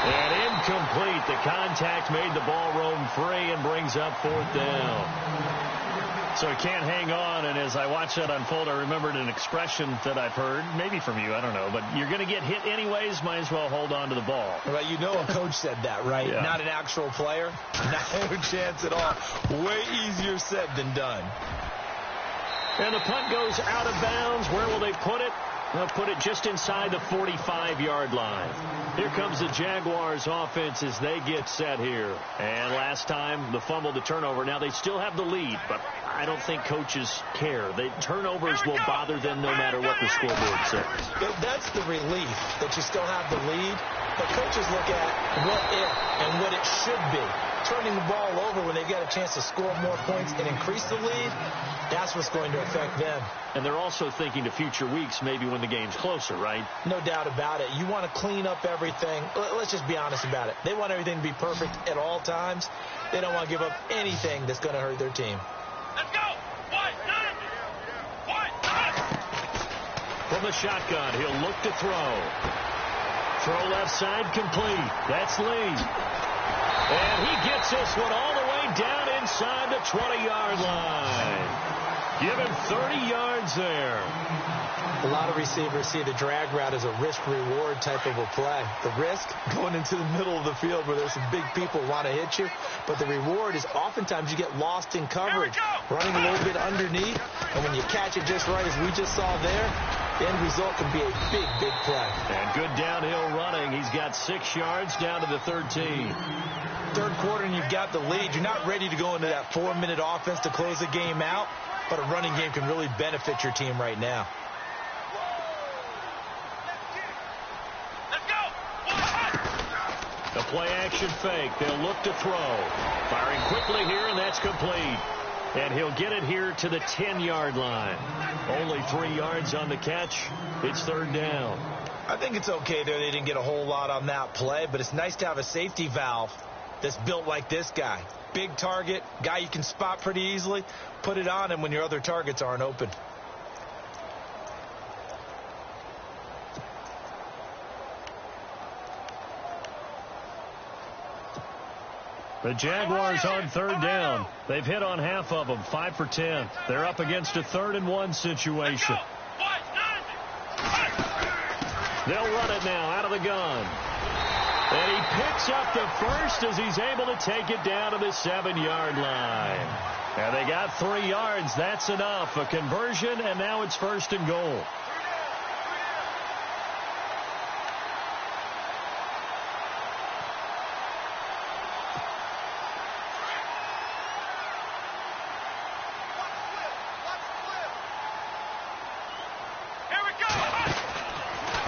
And incomplete. The contact made the ball roam free and brings up fourth down. So he can't hang on, and as I watched that unfold, I remembered an expression that I've heard, maybe from you, I don't know, but you're going to get hit anyways, might as well hold on to the ball. Well, you know a coach said that, right? Yeah. Not an actual player. No chance at all. Way easier said than done. And the punt goes out of bounds. Where will they put it? They'll put it just inside the 45-yard line. Here comes the Jaguars offense as they get set here. And last time, the fumble, the turnover. Now they still have the lead, but I don't think coaches care. The turnovers will bother them no matter what the scoreboard says. That's the relief that you still have the lead. But coaches look at what if and what it should be. Turning the ball over when they've got a chance to score more points and increase the lead, that's what's going to affect them. And they're also thinking to future weeks, maybe when the game's closer, right? No doubt about it. You want to clean up everything. Let's just be honest about it. They want everything to be perfect at all times. They don't want to give up anything that's going to hurt their team. Let's go. From the shotgun, he'll look to throw. Throw left side complete. That's Lee. And he gets this one all the way down inside the 20-yard line. Give him 30 yards there. A lot of receivers see the drag route as a risk-reward type of a play. The risk, going into the middle of the field where there's some big people who want to hit you. But the reward is oftentimes you get lost in coverage, running a little bit underneath. And when you catch it just right, as we just saw there, the end result can be a big, big play. And good downhill running. He's got 6 yards down to the 13. Third quarter and you've got the lead. You're not ready to go into that 4-minute offense to close the game out. But a running game can really benefit your team right now. The play-action fake. They'll look to throw. Firing quickly here, and that's complete. And he'll get it here to the 10-yard line. Only 3 yards on the catch. It's third down. I think it's okay there. They didn't get a whole lot on that play, but it's nice to have a safety valve that's built like this guy. Big target, guy you can spot pretty easily. Put it on him when your other targets aren't open. The Jaguars on third down. They've hit on half of them, 5 for 10. They're up against a 3rd-and-1 situation. They'll run it now out of the gun. And he picks up the first as he's able to take it down to the 7-yard line. And they got 3 yards. That's enough. A conversion, and now it's 1st and goal.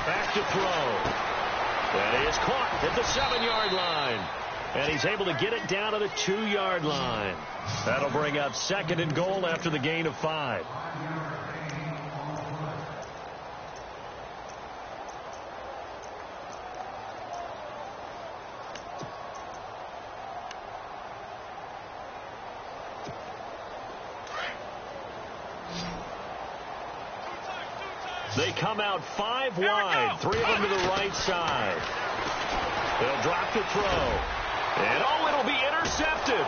Back to throw. And he is caught at the 7-yard line. And he's able to get it down to the 2-yard line. That'll bring up 2nd and goal after the gain of 5. They come out 5 wide, 3 of them to the right side. They'll drop the throw. And, it'll be intercepted.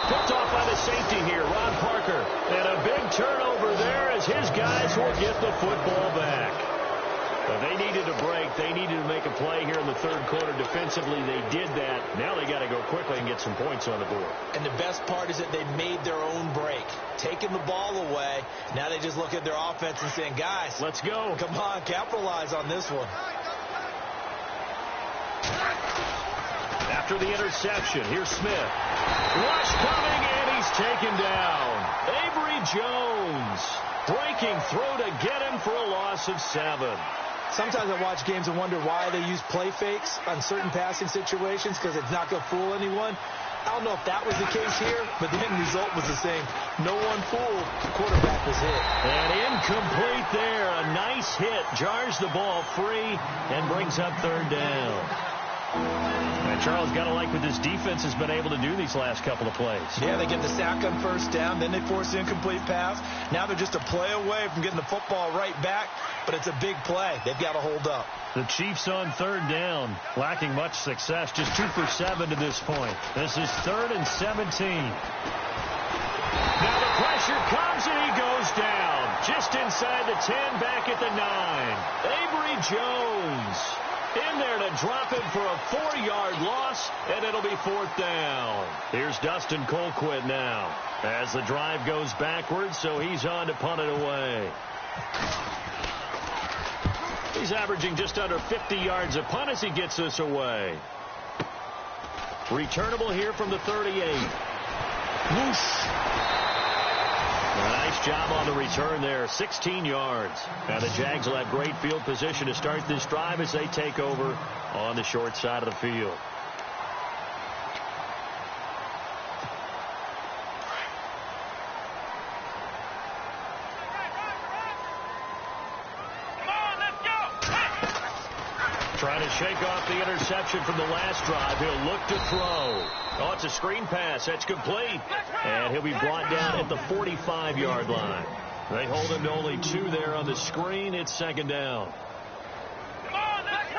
Picked off by the safety here, Ron Parker. And a big turnover there as his guys will get the football back. But they needed a break. They needed to make a play here in the 3rd quarter. Defensively, they did that. Now they got to go quickly and get some points on the board. And the best part is that they made their own break. Taking the ball away. Now they just look at their offense and saying, guys, let's go. Come on, capitalize on this one. After the interception, here's Smith. Rush coming, and he's taken down. Avery Jones breaking through to get him for a loss of 7. Sometimes I watch games and wonder why they use play fakes on certain passing situations, because it's not going to fool anyone. I don't know if that was the case here, but the end result was the same. No one fooled. The quarterback was hit. And incomplete there. A nice hit. Jars the ball free and brings up 3rd down. And Charles, got to like what this defense has been able to do these last couple of plays. Yeah, they get the sack on first down, then they force the incomplete pass. Now they're just a play away from getting the football right back, but it's a big play. They've got to hold up. The Chiefs on third down, lacking much success, just 2 for 7 to this point. This is 3rd and 17. Now the pressure comes and he goes down. Just inside the 10, back at the 9. Avery Jones in there to drop him for a 4-yard loss, and it'll be 4th down. Here's Dustin Colquitt now as the drive goes backwards, so he's on to punt it away. He's averaging just under 50 yards a punt as he gets this away. Returnable here from the 38. Whoosh. Nice job on the return there, 16 yards. Now the Jags will have great field position to start this drive as they take over on the short side of the field. Trying to shake off the interception from the last drive. He'll look to throw. Oh, it's a screen pass. That's complete. And he'll be brought down at the 45-yard line. They hold him to only 2 there on the screen. It's 2nd down. Come on, let's go!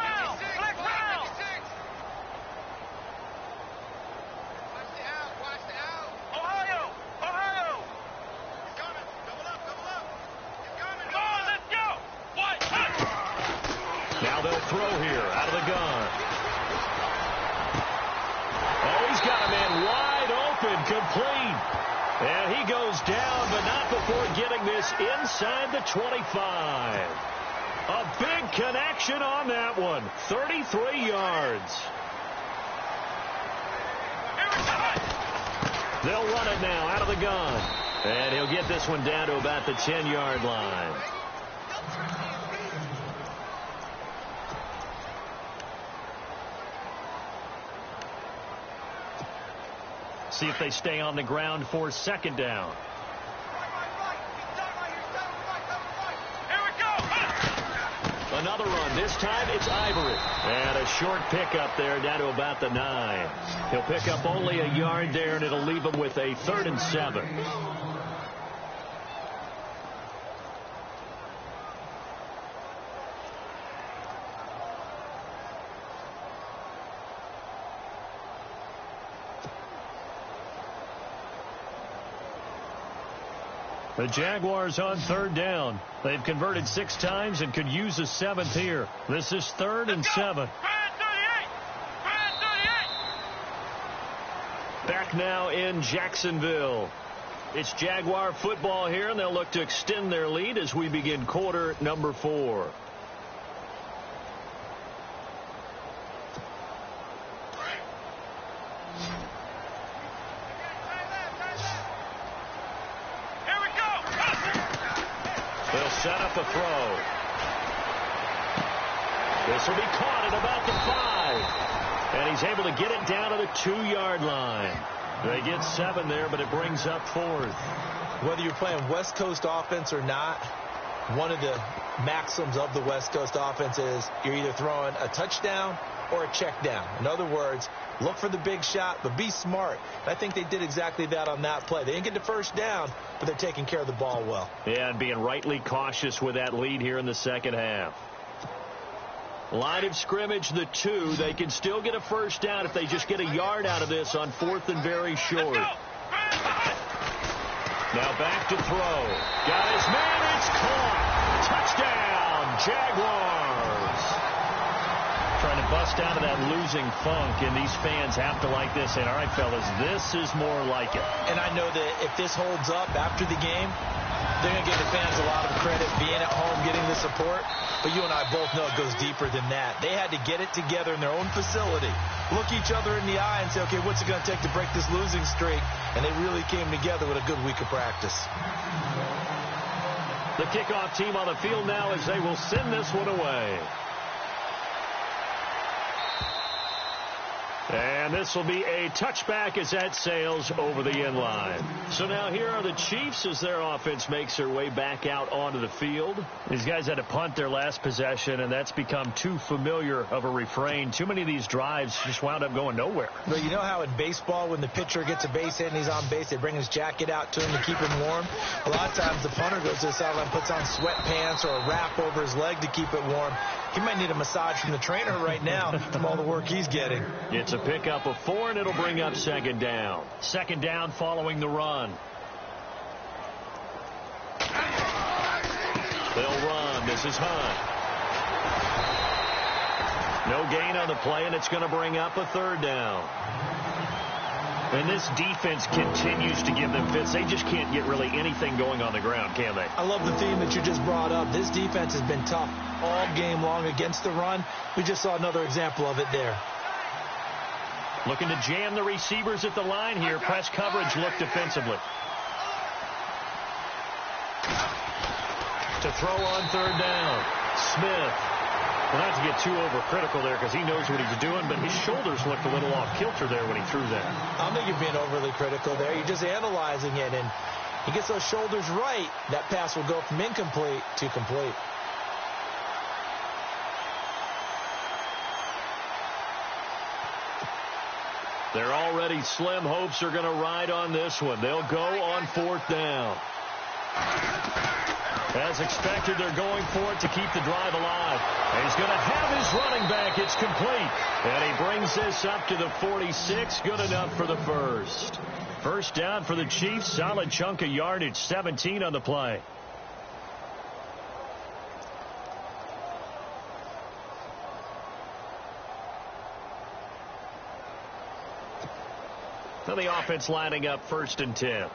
Let's go! Watch the out. Ohio! Ohio! He's coming. Double up. He's coming. Come on, let's go! What? Now they'll throw here out of the gun. Oh, he's got a man wide open, complete. And he goes down, but not before getting this inside the 25. A big connection on that one. 33 yards. They'll run it now out of the gun. And he'll get this one down to about the 10-yard line. See if they stay on the ground for 2nd down. Here we go! Another run. This time it's Ivory. And a short pickup there down to about the 9. He'll pick up only a yard there, and it'll leave him with a 3rd and 7. The Jaguars on 3rd down. They've converted 6 times and could use a 7th here. This is 3rd and 7. Back now in Jacksonville. It's Jaguar football here, and they'll look to extend their lead as we begin quarter number 4. Set up a throw. This will be caught at about the 5. And he's able to get it down to the 2-yard line. They get 7 there, but it brings up 4th. Whether you're playing West Coast offense or not, one of the maxims of the West Coast offense is you're either throwing a touchdown or a check down. In other words, look for the big shot, but be smart. I think they did exactly that on that play. They didn't get the first down, but they're taking care of the ball well. Yeah, and being rightly cautious with that lead here in the 2nd half. Line of scrimmage, the 2. They can still get a first down if they just get a yard out of this on 4th and very short. Now back to throw. Got his man. It's caught. Touchdown, Jaguars. Trying to bust out of that losing funk, and these fans have to like this. And all right, fellas, this is more like it. And I know that if this holds up after the game, they're going to give the fans a lot of credit being at home, getting the support. But you and I both know it goes deeper than that. They had to get it together in their own facility, look each other in the eye and say, okay, what's it going to take to break this losing streak? And they really came together with a good week of practice. The kickoff team on the field now as they will send this one away. And And this will be a touchback as that sails over the end line. So now here are the Chiefs as their offense makes their way back out onto the field. These guys had to punt their last possession, and that's become too familiar of a refrain. Too many of these drives just wound up going nowhere. But you know how in baseball, when the pitcher gets a base hit and he's on base, they bring his jacket out to him to keep him warm? A lot of times the punter goes to the sideline, puts on sweatpants or a wrap over his leg to keep it warm. He might need a massage from the trainer right now from all the work he's getting. It's a pickup of 4, and it'll bring up second down. Second down following the run. They'll run. This is Hunt. No gain on the play, and it's going to bring up a third down. And this defense continues to give them fits. They just can't get really anything going on the ground, can they? I love the theme that you just brought up. This defense has been tough all game long against the run. We just saw another example of it there. Looking to jam the receivers at the line here. Press coverage look defensively. To throw on third down. Smith. Well, not to get too overcritical there because he knows what he's doing, but his shoulders looked a little off kilter there when he threw that. I don't think you're being overly critical there. You're just analyzing it, and he gets those shoulders right. That pass will go from incomplete to complete. Their already slim hopes are going to ride on this one. They'll go on fourth down. As expected, they're going for it to keep the drive alive. And he's going to have his running back. It's complete. And he brings this up to the 46. Good enough for the first. First down for the Chiefs. Solid chunk of yardage. 17 on the play. Now the offense lining up first and 10.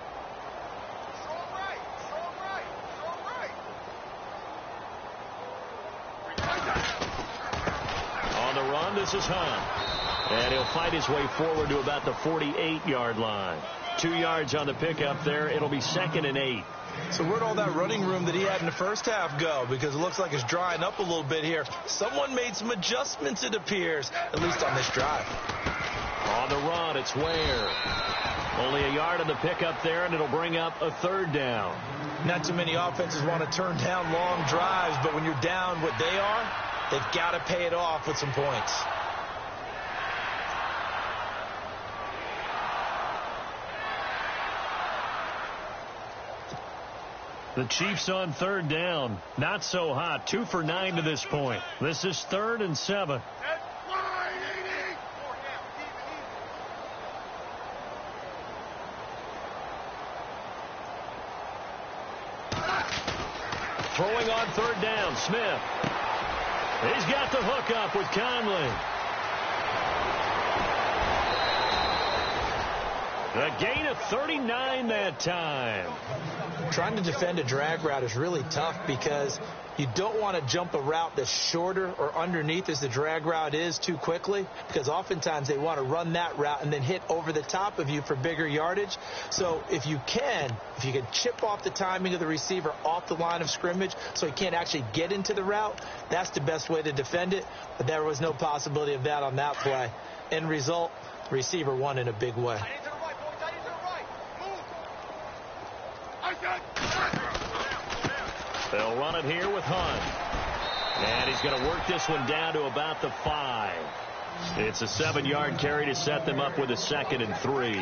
This is Hunt. And he'll fight his way forward to about the 48-yard line. 2 yards on the pickup there. It'll be second and 8. So where'd all that running room that he had in the first half go? Because it looks like it's drying up a little bit here. Someone made some adjustments, it appears, at least on this drive. On the run, it's Ware. Only a yard on the pickup there, and it'll bring up a third down. Not too many offenses want to turn down long drives, but when you're down what they are, they've got to pay it off with some points. The Chiefs on third down. Not so hot. 2 for 9 to this point. This is 3rd and 7. Throwing on third down, Smith. He's got the hook up with Conley. A gain of 39 that time. Trying to defend a drag route is really tough because you don't want to jump a route that's shorter or underneath as the drag route is too quickly, because oftentimes they want to run that route and then hit over the top of you for bigger yardage. So if you can chip off the timing of the receiver off the line of scrimmage so he can't actually get into the route, that's the best way to defend it. But there was no possibility of that on that play. End result, receiver won in a big way. They'll run it here with Hunt. And he's going to work this one down to about the 5. It's a 7-yard carry to set them up with a 2nd and 3.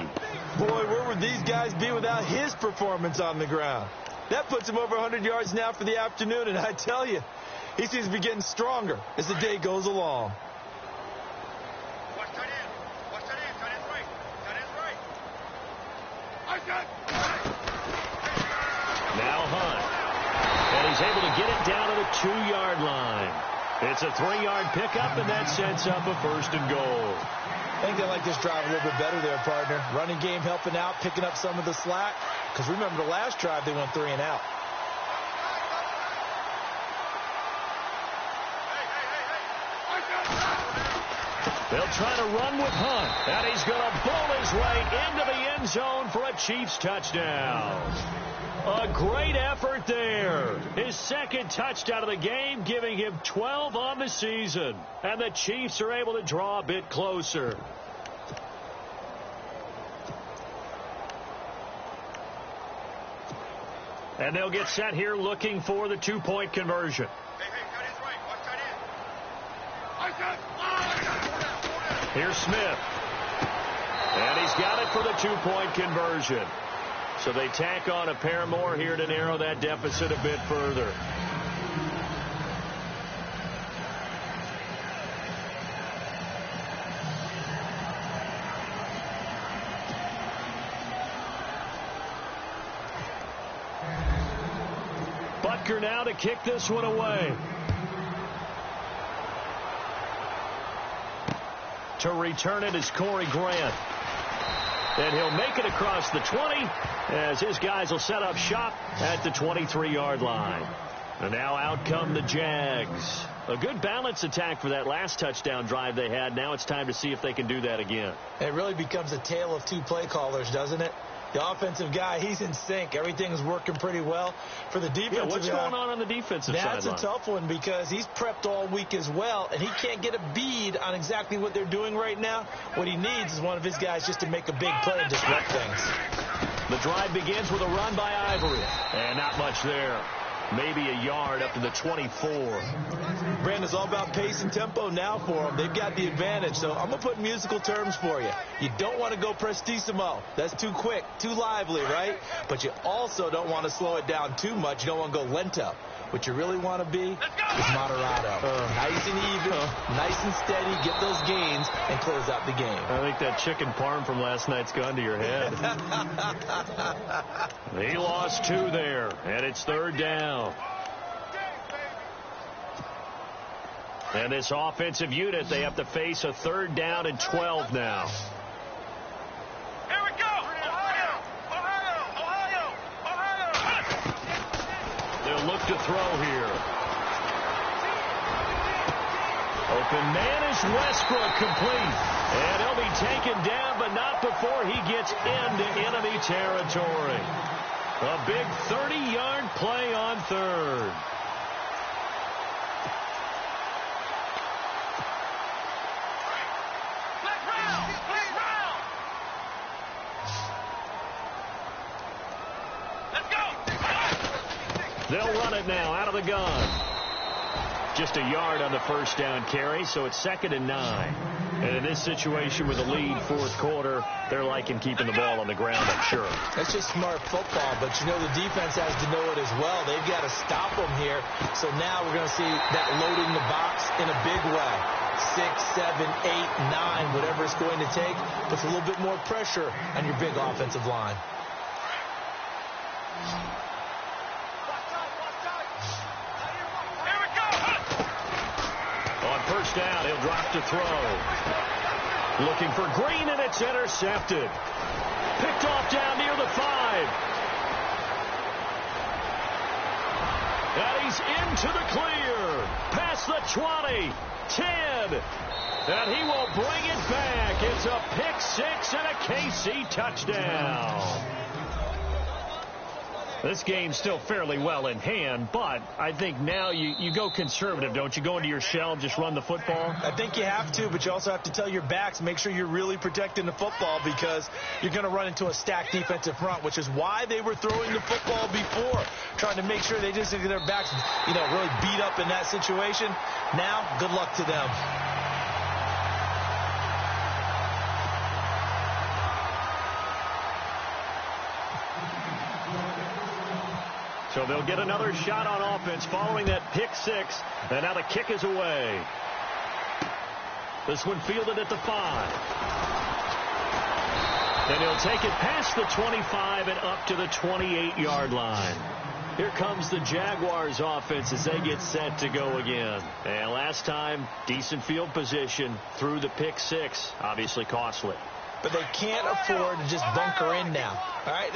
Boy, where would these guys be without his performance on the ground? That puts him over 100 yards now for the afternoon, and I tell you, he seems to be getting stronger as the day goes along. Now Hunt. And he's able to get it down to the 2-yard line. It's a 3-yard pickup, and that sets up a 1st and goal. I think they like this drive a little bit better there, partner. Running game helping out, picking up some of the slack. Because remember the last drive, they went 3 and out. They'll try to run with Hunt. And he's going to bull his way into the end zone for a Chiefs touchdown. A great effort there. His 2nd touchdown of the game, giving him 12 on the season. And the Chiefs are able to draw a bit closer. And they'll get set here looking for the two-point conversion. Here's Smith. And he's got it for the two-point conversion. So they tack on a pair more here to narrow that deficit a bit further. Butker now to kick this one away. To return it is Corey Grant. And he'll make it across the 20 as his guys will set up shop at the 23-yard line. And now out come the Jags. A good balance attack for that last touchdown drive they had. Now it's time to see if they can do that again. It really becomes a tale of two play callers, doesn't it? The offensive guy, he's in sync. Everything's working pretty well. For the defensive guy, what's going on the defensive side? That's a tough one because he's prepped all week as well, and he can't get a bead on exactly what they're doing right now. What he needs is one of his guys just to make a big play and disrupt things. The drive begins with a run by Ivory, and not much there. Maybe a yard up to the 24. Brandon, it's all about pace and tempo now for them. They've got the advantage, so I'm going to put musical terms for you. You don't want to go prestissimo. That's too quick, too lively, right? But you also don't want to slow it down too much. You don't want to go lento. What you really want to be is moderato. Nice and even, nice and steady, get those gains, and close out the game. I think that chicken parm from last night's gone to your head. He lost 2 there, and it's 3rd down. And this offensive unit, they have to face a 3rd down and 12 now. Here we go! Ohio! Ohio! Ohio! They'll look to throw here. Open man is Westbrook, complete. And he'll be taken down, but not before he gets into enemy territory. A big 30-yard play on 3rd. They'll run it now out of the gun. Just a yard on the 1st down carry, so it's 2nd and 9. And in this situation with a lead 4th quarter, they're liking keeping the ball on the ground, I'm sure. That's just smart football, but you know the defense has to know it as well. They've got to stop them here. So now we're going to see that loading the box in a big way. 6, 7, 8, 9, whatever it's going to take, puts a little bit more pressure on your big offensive line. First down, he'll drop to throw. Looking for Green, and it's intercepted. Picked off down near the 5. And he's into the clear. Past the 20. 10. And he will bring it back. It's a pick 6 and a KC touchdown. This game's still fairly well in hand, but I think now you go conservative, don't you? Go into your shell and just run the football? I think you have to, but you also have to tell your backs, make sure you're really protecting the football because you're going to run into a stacked defensive front, which is why they were throwing the football before, trying to make sure they just get their backs, really beat up in that situation. Now, good luck to them. So they'll get another shot on offense following that pick 6. And now the kick is away. This one fielded at the 5. And he'll take it past the 25 and up to the 28-yard line. Here comes the Jaguars offense as they get set to go again. And last time, decent field position through the pick 6. Obviously costly. But they can't afford to just bunker in now. All right,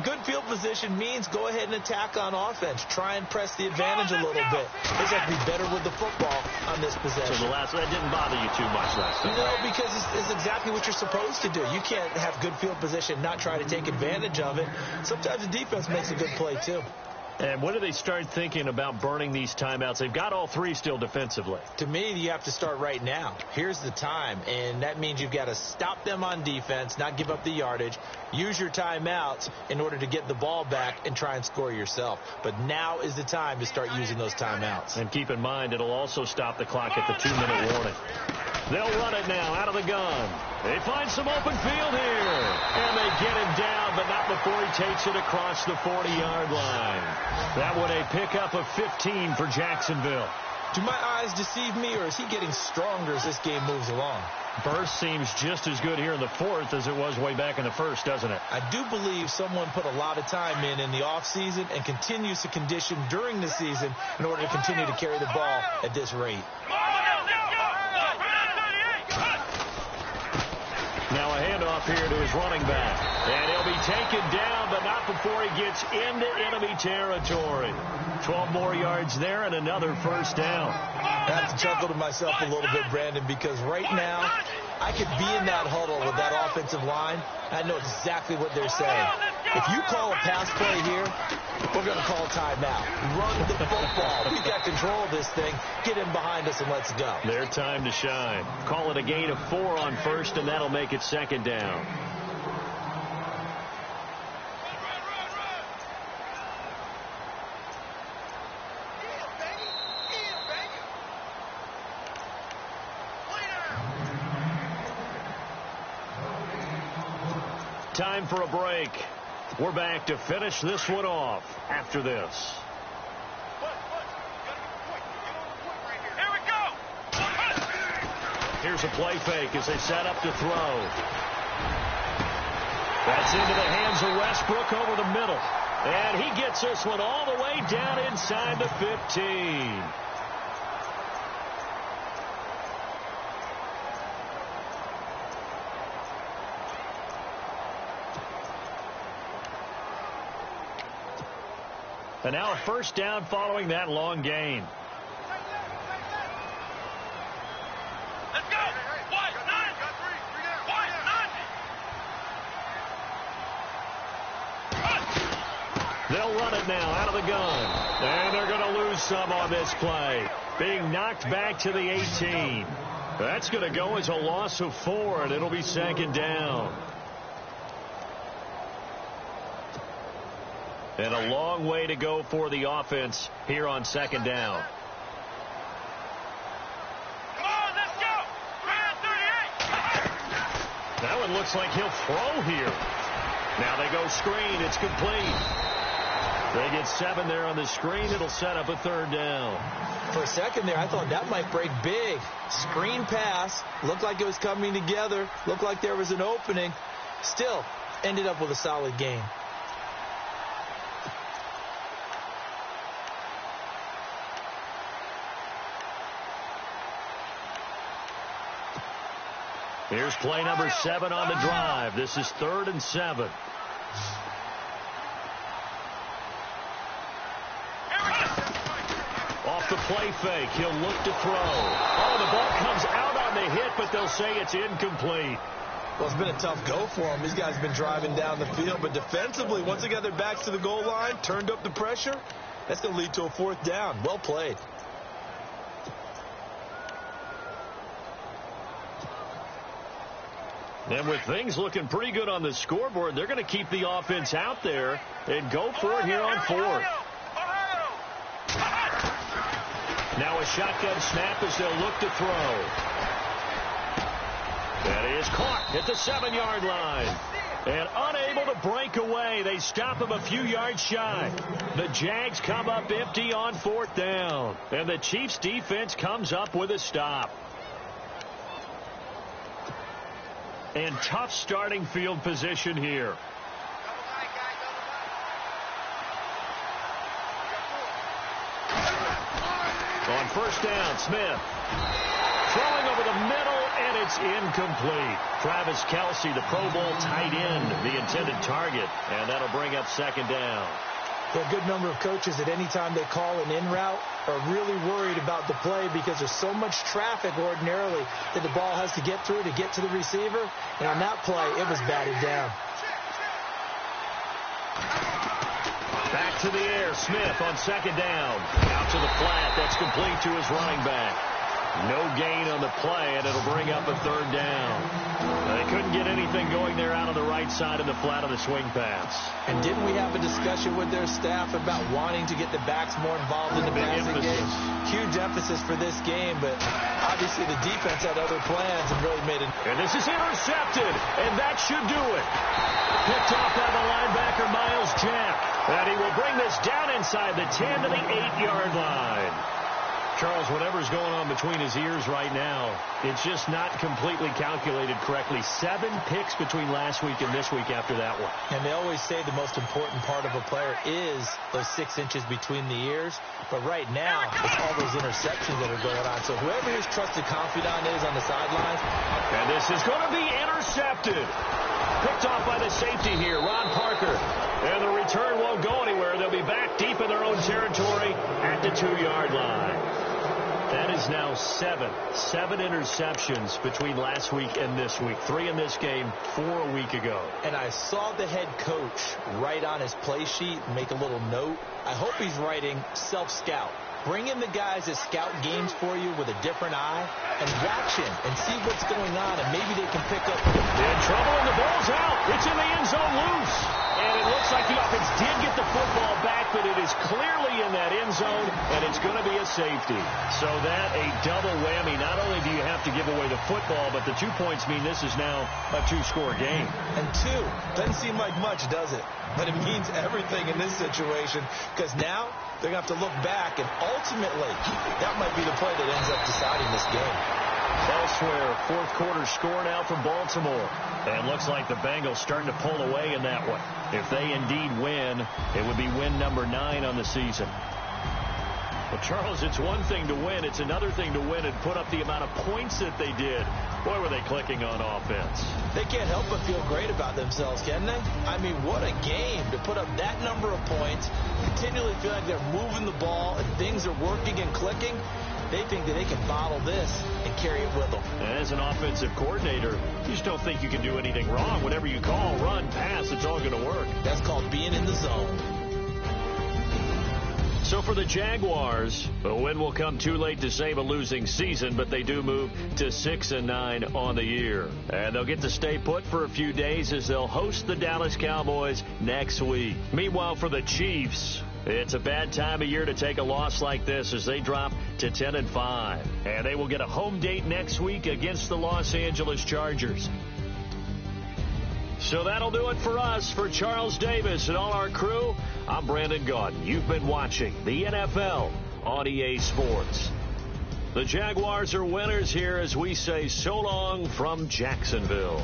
good field position means go ahead and attack on offense. Try and press the advantage a little bit. They just have to be better with the football on this possession. So that didn't bother you too much last time? No, because it's exactly what you're supposed to do. You can't have good field position, not try to take advantage of it. Sometimes the defense makes a good play, too. And when do they start thinking about burning these timeouts? They've got all three still defensively. To me, you have to start right now. Here's the time, and that means you've got to stop them on defense, not give up the yardage, use your timeouts in order to get the ball back and try and score yourself. But now is the time to start using those timeouts. And keep in mind, it'll also stop the clock at the 2-minute warning. They'll run it now out of the gun. They find some open field here. And they get him down, but not before he takes it across the 40-yard line. That one a pickup of 15 for Jacksonville. Do my eyes deceive me, or is he getting stronger as this game moves along? Burst seems just as good here in the fourth as it was way back in the first, doesn't it? I do believe someone put a lot of time in the offseason and continues to condition during the season in order to continue to carry the ball at this rate. Now a handoff here to his running back. And he'll be taken down, but not before he gets into enemy territory. 12 more yards there and another first down. I have to chuckle to myself a little bit, Brandon, because right now I could be in that huddle with that offensive line. I know exactly what they're saying. If you call a pass play here, we're going to call a timeout. Run the football. We've got control of this thing. Get in behind us and let's go. Their time to shine. Call it a gain of 4 on first, and that'll make it second down. Time for a break. We're back to finish this one off after this. Here we go. Here's a play fake as they set up to throw. That's into the hands of Westbrook over the middle. And he gets this one all the way down inside the 15. And now a first down following that long gain. Let's go. Wide nine. Wide nine. They'll run it now out of the gun. And they're going to lose some on this play. Being knocked back to the 18. That's going to go as a loss of 4, and it'll be second down. And a long way to go for the offense here on second down. Come on, let's go. 38. That one looks like he'll throw here. Now they go screen. It's complete. They get 7 there on the screen. It'll set up a third down. For a second there, I thought that might break big. Screen pass. Looked like it was coming together. Looked like there was an opening. Still ended up with a solid gain. Here's play number 7 on the drive. This is 3rd and 7. Off the play fake, he'll look to throw. Oh, the ball comes out on the hit, but they'll say it's incomplete. Well, it's been a tough go for them. These guys have been driving down the field, but defensively, once they got their backs to the goal line, turned up the pressure, that's going to lead to a 4th down. Well played. And with things looking pretty good on the scoreboard, they're going to keep the offense out there and go for it here on 4th. Now a shotgun snap as they'll look to throw. That is caught at the 7-yard line. And unable to break away. They stop him a few yards shy. The Jags come up empty on 4th down. And the Chiefs defense comes up with a stop. And tough starting field position here. On first down, Smith. Throwing over the middle, and it's incomplete. Travis Kelce, the Pro Bowl tight end, the intended target. And that'll bring up second down. There are a good number of coaches that any time they call an in route are really worried about the play because there's so much traffic ordinarily that the ball has to get through to get to the receiver. And on that play, it was batted down. Back to the air. Smith on second down. Out to the flat. That's complete to his running back. No gain on the play, and it'll bring up a third down. They couldn't get anything going there out on the right side of the flat of the swing pass. And didn't we have a discussion with their staff about wanting to get the backs more involved in the passing game? Huge emphasis for this game, but obviously the defense had other plans and really made it. And this is intercepted, and that should do it. Picked off by the linebacker, Miles Jack. And he will bring this down inside the 10 to the 8-yard line. Charles, whatever's going on between his ears right now, it's just not completely calculated correctly. 7 picks between last week and this week after that one. And they always say the most important part of a player is those 6 inches between the ears. But right now, it's all those interceptions that are going on. So whoever his trusted confidant is on the sidelines. And this is going to be intercepted. Picked off by the safety here, Ron Parker. And the return won't go anywhere. They'll be back deep in their own territory at the 2-yard line. That is now 7 interceptions between last week and this week. 3 in this game, 4 a week ago. And I saw the head coach write on his play sheet, make a little note. I hope he's writing self-scout. Bring in the guys that scout games for you with a different eye and watch him and see what's going on, and maybe they can pick up. In trouble, and the ball's out. It's in the end zone loose. And it looks like the offense did get the football back, but it is clearly in that end zone, and it's going to be a safety. So that a double whammy. Not only do you have to give away the football, but the 2 points mean this is now a 2-score game. And 2 doesn't seem like much, does it? But it means everything in this situation, because now they're going to have to look back, and ultimately, that might be the play that ends up deciding this game. Elsewhere, fourth quarter score now from Baltimore. And looks like the Bengals starting to pull away in that one. If they indeed win, it would be win number 9 on the season. Well, Charles, it's one thing to win. It's another thing to win and put up the amount of points that they did. Boy, were they clicking on offense. They can't help but feel great about themselves, can they? I mean, what a game to put up that number of points, continually feel like they're moving the ball and things are working and clicking. They think that they can bottle this and carry it with them. And as an offensive coordinator, you just don't think you can do anything wrong. Whatever you call, run, pass, it's all going to work. That's called being in the zone. So for the Jaguars, a win will come too late to save a losing season, but they do move to 6-9 on the year. And they'll get to stay put for a few days as they'll host the Dallas Cowboys next week. Meanwhile, for the Chiefs, it's a bad time of year to take a loss like this as they drop to 10-5. And they will get a home date next week against the Los Angeles Chargers. So that'll do it for us. For Charles Davis and all our crew, I'm Brandon Gaudin. You've been watching the NFL on EA Sports. The Jaguars are winners here as we say so long from Jacksonville.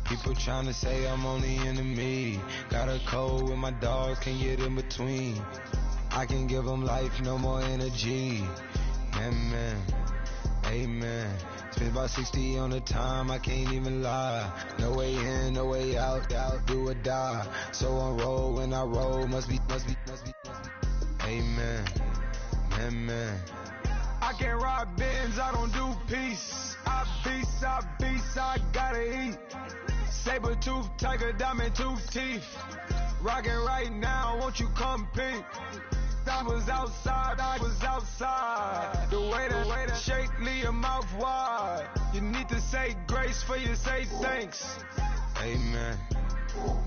People tryna say I'm only enemy. Got a code with my dogs, can't get in between. I can give them life, no more energy. Amen, amen. Spent about 60 on the time, I can't even lie. No way in, no way out, do or die. So on roll when I roll, must be. Amen, amen. I can't ride Benz, I don't do peace. I beast, I gotta eat. Saber tooth, tiger, diamond tooth teeth. Rockin' right now, won't you come peep? I was outside. The way that shake, leave your mouth wide. You need to say grace for you say thanks. Amen,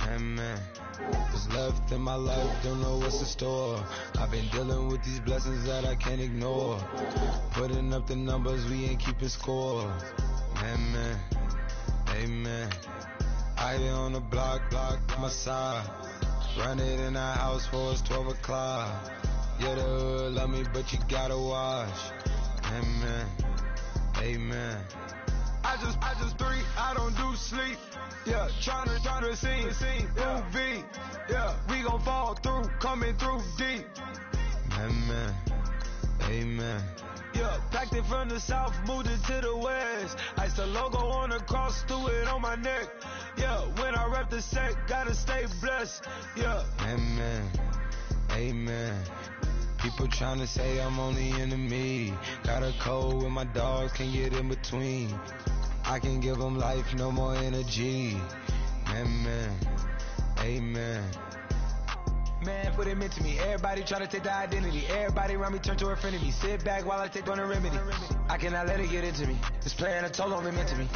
amen. What's left in my life, don't know what's in store. I've been dealing with these blessings that I can't ignore. Putting up the numbers, we ain't keeping score. Amen, amen. I been on the block, my side. Run it in the house for it's 12 o'clock. Yeah, the hood love me, but you gotta watch. Amen, amen. I just three, I don't do sleep. Yeah, tryna see, movie. Yeah, we gon' fall through, coming through deep. Amen, amen. Yeah, packed it from the south, moved it to the west. Ice the logo on the cross, threw it on my neck. Yeah, when I rep the set, gotta stay blessed. Yeah, amen, amen. People tryna say I'm only enemy. Got a code with my dogs, can't get in between. I can give them life, no more energy. Amen, amen. Man, what it meant to me. Everybody try to take the identity. Everybody around me turn to a friend of me. Sit back while I take on a remedy. I cannot let it get into me. This playing a toll on me meant to me.